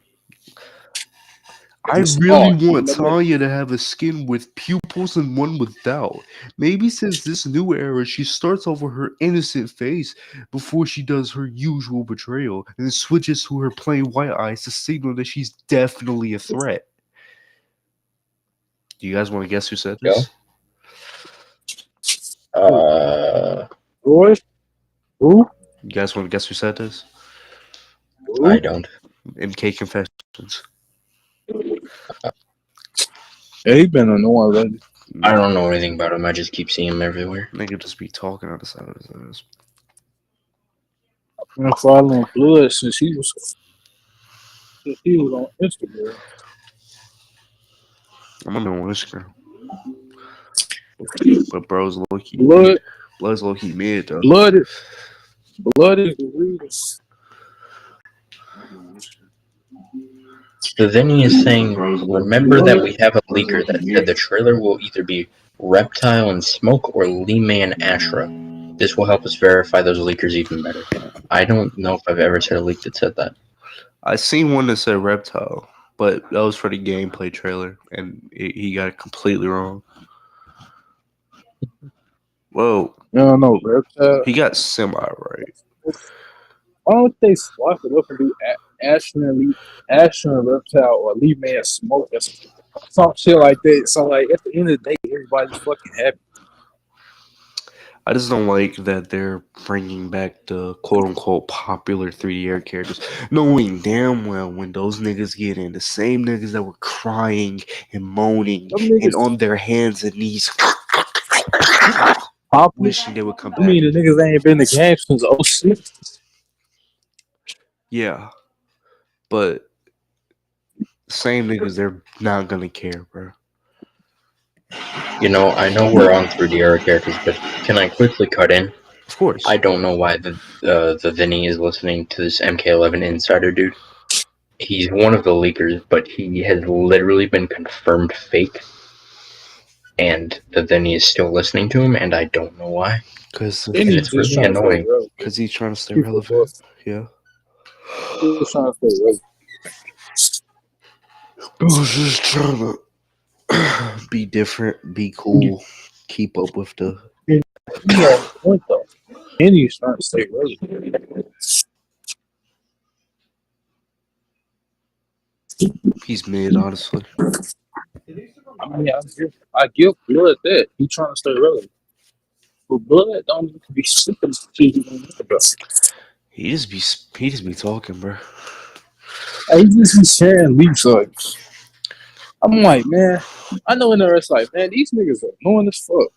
I It's really smart. want Tanya to have a skin with pupils and one without. Maybe since this new era, she starts off with her innocent face before she does her usual betrayal, and then switches to her plain white eyes to signal that she's definitely a threat. Do you guys want to guess who said Go. this? Roy? Who? You guys want to guess who said this? I Who? don't. MK Confessions. Yeah, he been annoying lately. I don't know anything about him. I just keep seeing him everywhere. Nigga just be talking on the side of his ass. I've been following Blood since he was on Instagram. I'm on Instagram. But bro's low key. Blood, Blood's low key mid though. blood is the reason. So then he is saying, remember that we have a leaker that said the trailer will either be Reptile and Smoke or Lima and Ashra. This will help us verify those leakers even better. I don't know if I've ever seen a leak that said that. I seen one that said Reptile, but that was for the gameplay trailer, and he got it completely wrong. Whoa. No, Reptile. He got semi right. Why don't they swap it up and do Ashton and Reptile or Lee Man Smoke or some shit like that? So like at the end of the day, everybody's fucking happy. I just don't like that they're bringing back the quote unquote popular 3D air characters, knowing damn well when those niggas get in, the same niggas that were crying and moaning and on their hands and knees wishing they would come back. I mean, the niggas ain't been in the game since 06. Yeah, but same niggas, they're not gonna care, bro. You know, I know we're on 3D era characters, but can I quickly cut in? Of course. I don't know why the Vinny is listening to this MK11 insider dude. He's one of the leakers, but he has literally been confirmed fake. And the Vinny is still listening to him, and I don't know why. Because it's really annoying. Because he's trying to stay relevant. Yeah. He's trying to stay relevant. I was just trying to be different, be cool, keep up with the. Yeah, what the? And he's trying to stay relevant. He's mid, honestly. I mean, I give Blood that. He's trying to stay relevant. But Blood don't need to be sipping He just be talking, bro. He just be sharing leaks like. I'm like, man, I know in the rest like, man, these niggas are annoying as fuck.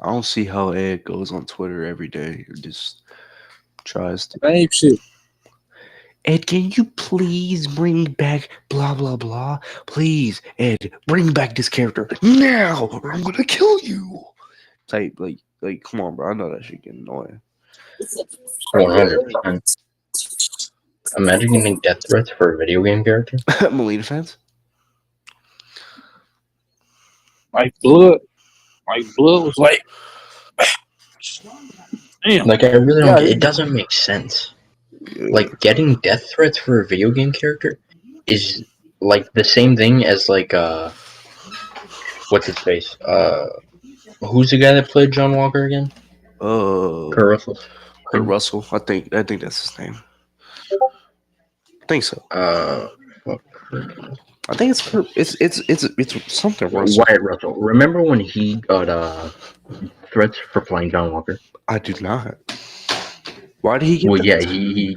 I don't see how Ed goes on Twitter every day and just tries to. Same shit. Ed, can you please bring back blah blah blah? Please, Ed, bring back this character now, or I'm gonna kill you. Type like, come on, bro. I know that shit getting annoying. 100%. Imagine getting death threats for a video game character. Melina fans. My blood was like, damn. Like, I really don't. It doesn't make sense. Like, getting death threats for a video game character is like the same thing as like what's his face? Who's the guy that played John Walker again? Kurt Russell. Kurt Russell. I think that's his name. I think so. I think it's Kurt. It's something Russell. Wyatt Russell. Remember when he got threats for playing John Walker? I do not. Why did he get that? Yeah, he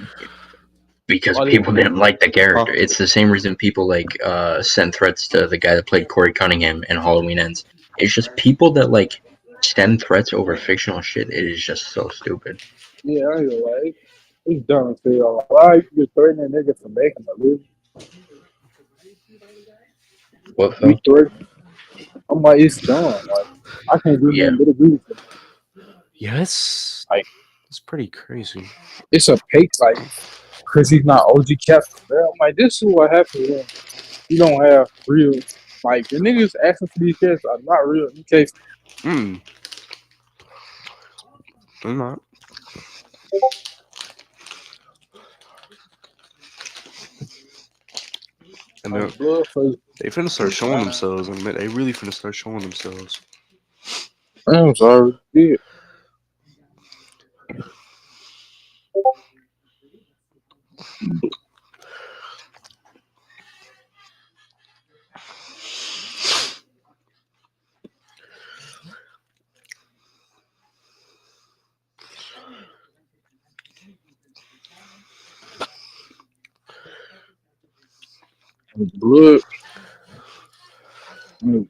because people didn't like the character. It's the same reason people like sent threats to the guy that played Corey Cunningham in Halloween Ends. It's just people that like send threats over fictional shit. It is just so stupid. Yeah, I ain't gonna lie. It's dumb as hell. Why you threatening a nigga for making a living? What, Phil? I'm like, it's dumb. Like, I can't do nothing but agree with it. Yeah, it's pretty crazy. It's a pay like because he's not OG captain. I'm like, this is what happens when you don't have real. Like the niggas asking for these characters are not real. In case, they're not. And they finna start showing themselves. And they really finna start showing themselves. I'm sorry. Yeah. Blood. Mm,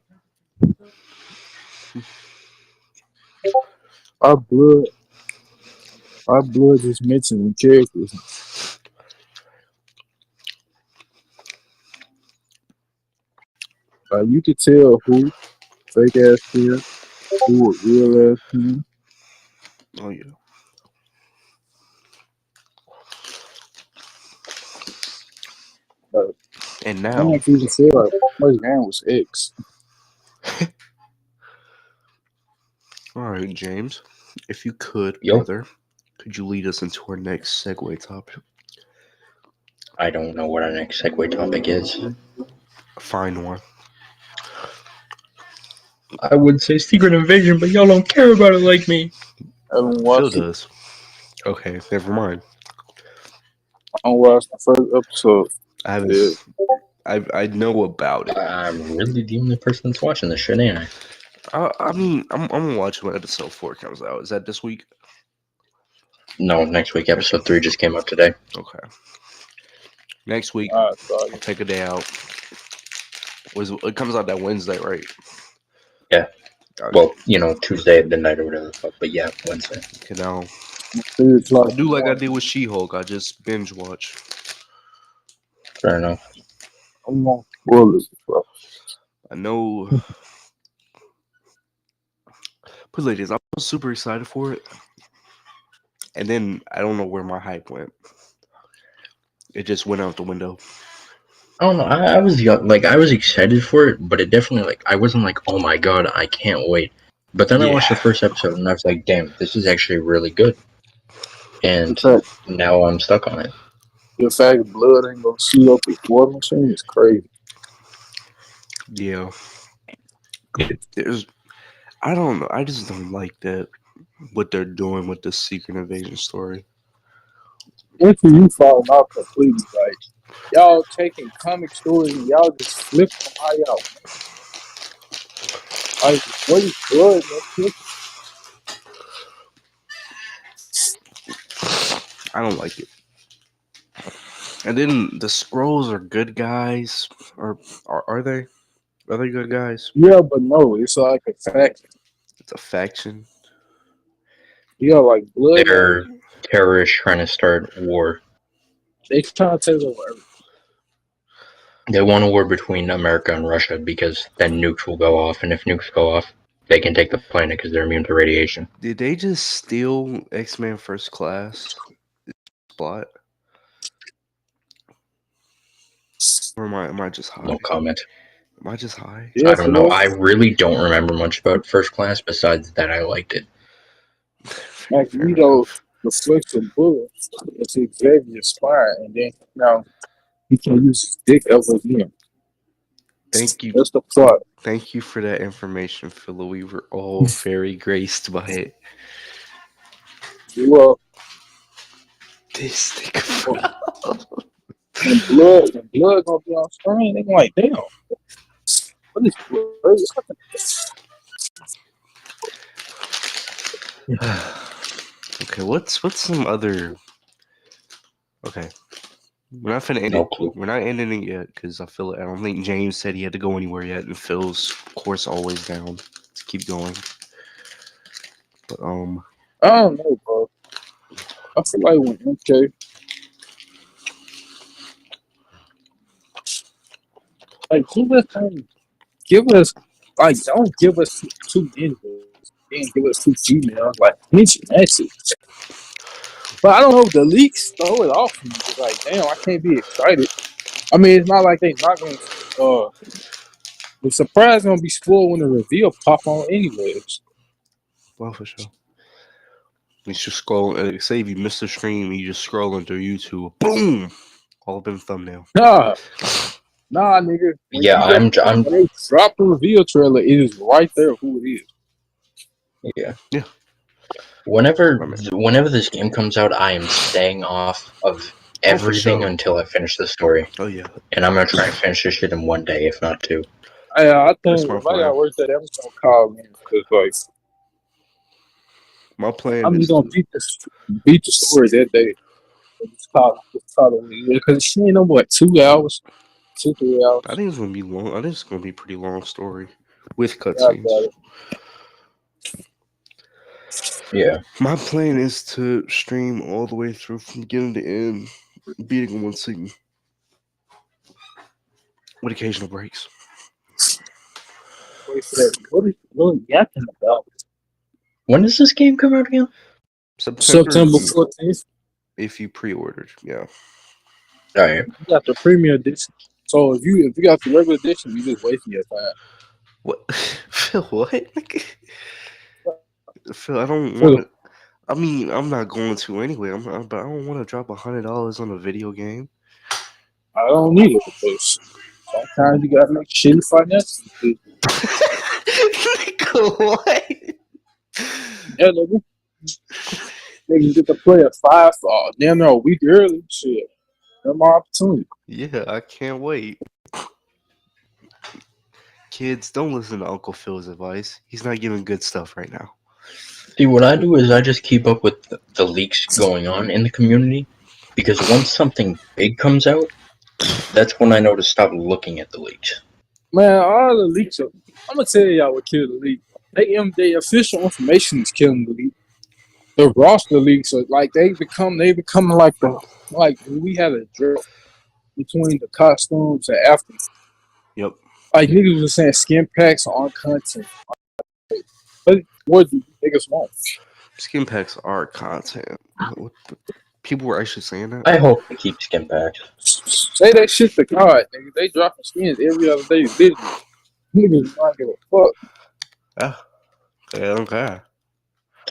Our blood. Our blood is mixing with characters. You could tell who fake ass player, who a real ass player. Oh yeah. Like, And I don't know now, if you can say like first game was X. all right, James, if you could, Yo, brother, could you lead us into our next segue topic? I don't know what our next segue topic is. Find one. I would say Secret Invasion, but y'all don't care about it like me. I haven't Phil watched it. does. Okay, never mind. I watched the first episode. I haven't. Yeah. I know about it. I'm really the only person that's watching this shit, ain't I? I mean, I'm gonna watch when episode 4 comes out. Is that this week? No, next week. Episode 3 just came out today. Okay. Next week, Alright, I'll so take a day out. It comes out that Wednesday, right? Yeah. Okay. Well, you know, Tuesday at midnight or whatever the fuck, but yeah, Wednesday. Okay, now 3 o'clock. I do like I did with She-Hulk. I just binge watch. Fair enough. I'm gonna spoil it, bro. I know. But ladies, I was super excited for it, and then I don't know where my hype went. It just went out the window. I don't know. I was young, like I was excited for it, but it definitely like I wasn't like, oh my god, I can't wait. But then I watched the Yeah. first episode and I was like, damn, this is actually really good. And The fact, now I'm stuck on it. the fact blood ain't gonna shoot up his war machine is crazy. Yeah. There's. I don't know. I just don't like that. What they're doing with the Secret Invasion story. After you falling off completely, like y'all taking comic stories and y'all just flip them how y'all like. What is blood? I don't like it. And then the Scrolls are good guys, or are they? Are they good guys? Yeah, but no, it's like a fact. It's a faction. Yeah, like blood. They're terrorists trying to start war. They trying to take over everything. They want a war between America and Russia because then nukes will go off, and if nukes go off, they can take the planet because they're immune to radiation. Did they just steal X-Men First Class plot? Or am I just high? No comment. Am I just high? Yeah, I don't know. I really don't remember much about First Class besides that I liked it. Magneto reflects a bullet. It's Xavier's spine, and then now he can use his dick ever again. Thank you. That's the plot. Thank you for that information, Philo. We were all very graced by it. Well, This thing. and blood gonna be on screen. They gonna like, damn. What is blood? Okay, what's some other? Okay, we're not finna end No it. clue. We're not ending it yet because I don't think James said he had to go anywhere yet, and Phil's of course always down to keep going. But I don't know, bro. I feel like when MK, like, give us, like, don't give us two invoices. Then give us two Gmails, like, mention message. But I don't know if the leaks throw it off me. It's like, damn, I can't be excited. I mean, it's not like they not gonna. The surprise gonna be spoiled when the reveal pop on anyways. well, for sure. You just scroll. Say if you missed the stream, you just scrolling through YouTube. Boom! All up in the thumbnail. Nah, nigga. When Yeah, I'm. when they drop the reveal trailer, it is right there who it is. Yeah. Whenever this game comes out, I am staying off of everything sure. until I finish the story. Oh yeah. And I'm gonna try and finish this shit in one day, if not two. I That's think my if I plan. got work that, I'm just gonna call me because like My plan I'm is just gonna beat the story that day. Just call it because she ain't no what 2 hours. 2-3 hours. I think it's gonna be long. I think it's gonna be a pretty long story with Yeah, cutscenes. Yeah. My plan is to stream all the way through from beginning to end, beating one sitting with occasional breaks. Wait for that. What are you really yapping about? When does this game come out again? September 14th. If you pre-ordered, yeah. All right. You got the premium edition. So if you got the regular edition, you just wasting your time. What? Phil, what? Phil, I don't For want the, to. I mean, I'm not going to anyway. But I don't want to drop $100 on a video game. I don't need it because sometimes you gotta make shitty financial decisions. Nigga, what? Yeah, nigga. Niggas get to play at 5 damn near a week early. Shit. That's my opportunity. Yeah, I can't wait. Kids, don't listen to Uncle Phil's advice. He's not giving good stuff right now. See, what I do is I just keep up with the leaks going on in the community, because once something big comes out, that's when I know to stop looking at the leaks. Man, all the leaks are, I'm gonna tell y'all what killed the leak. They official information is killing the leak. The roster leaks are like they become like we had a drift between the costumes and after. Yep. Like niggas was saying skin packs on content. What do niggas want? Skin packs are content. People were actually saying that. I hope they keep skin packs. Say that shit to God, nigga. They dropping skins every other day. Literally. Niggas don't give a fuck. Okay.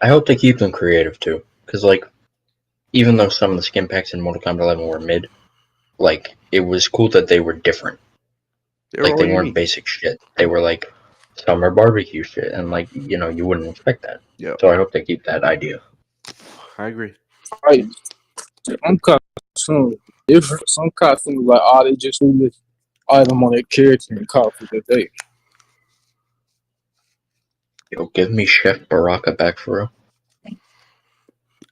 I hope they keep them creative too, because like, even though some of the skin packs in Mortal Kombat 11 were mid, like it was cool that they were different. They weren't basic shit. They were like summer barbecue shit, and like you wouldn't expect that. Yeah. So I hope they keep that idea. I agree. Right. Some costumes different. Some costumes like they just do this item on their character and costume that they. Yo, give me Chef Baraka back for real.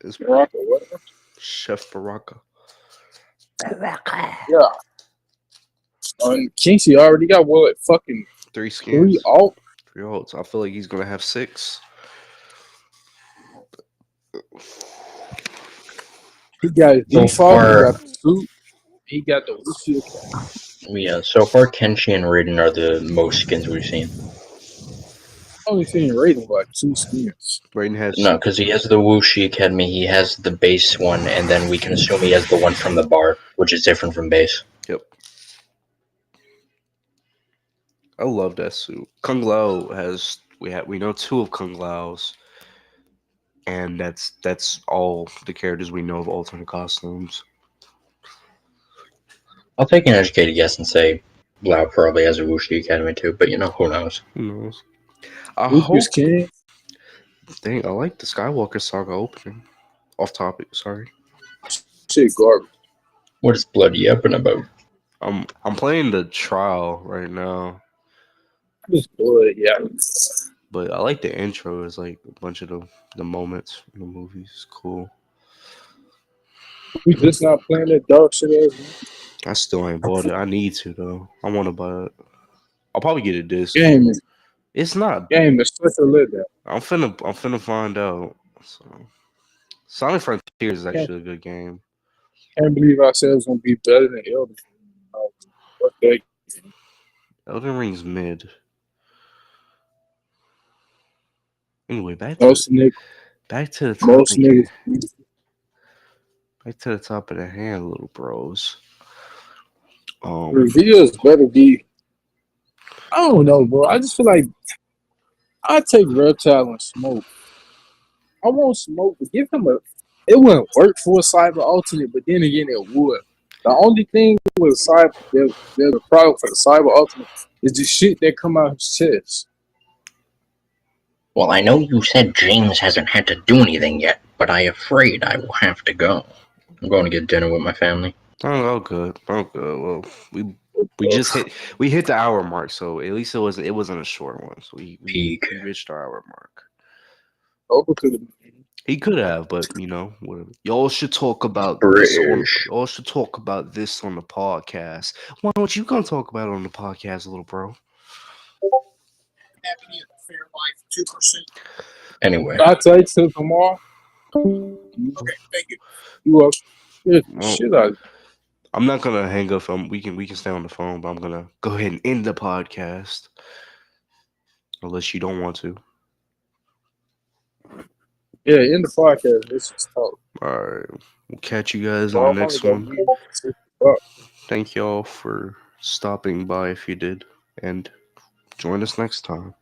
It's Baraka, what? Chef Baraka. Yeah. Kinsey already got fucking 3 skins. 3 alt. 3 alts. I feel like he's gonna have 6. He got his So default. He far- got the suit. He got the Lucio. Yeah, so far Kenshi and Raiden are the most skins we've seen. Only seen Raiden like 2 skins. Raiden has No, because he has the Wuxi Academy, he has the base one, and then we can assume he has the one from the bar, which is different from base. Yep. I love that suit. Kung Lao has we know 2 of Kung Lao's, and that's all the characters we know of alternate costumes. I'll take an educated guess and say Lao probably has a Wuxi Academy too, but who knows? Who knows? I Lucas hope. King. Dang, I like the Skywalker Saga opening. Off topic, sorry. Shit garbage. What is bloody yapping about? I'm playing the trial right now, Just blood, yeah. but I like the intro. It's like a bunch of the moments in the movies. It's cool. We just not playing that dark shit ass I still ain't bought it. I need to though. I want to buy it. I'll probably get a disc. game. It's not. Game is such a letdown. I'm finna find out. So, Sonic Frontiers is actually a good game. Can't believe ourselves gonna be better than Elden. What the Elden Ring's mid. Anyway, back most to the topic. most niggas. Back to the top of the hand, little bros. Reveals better be. I don't know, bro. I just feel like I take Reptile and Smoke. I want Smoke, but give him a. It wouldn't work for a cyber alternate, but then again, it would. The only thing with cyber, there's a problem for the cyber alternate is the shit that come out his chest. Well, I know you said James hasn't had to do anything yet, but I'm afraid I will have to go. I'm going to get dinner with my family. Oh, good. Well, we just hit the hour mark, so at least it wasn't a short one. So we reached our hour mark. Over to the He could have, but you know, whatever. Y'all should talk about this on. British. Y'all should talk about this on the podcast. Why don't you come talk about it on the podcast, little bro? Anyway, I take till tomorrow. Okay, thank you. You up? Well, Shit, I I'm not gonna hang up. We can stay on the phone, but I'm gonna go ahead and end the podcast unless you don't want to. yeah. In the podcast, this is talk. All right, we'll catch you guys So on I'm the only next gonna one. be 6 o'clock. Thank y'all for stopping by if you did, and join us next time.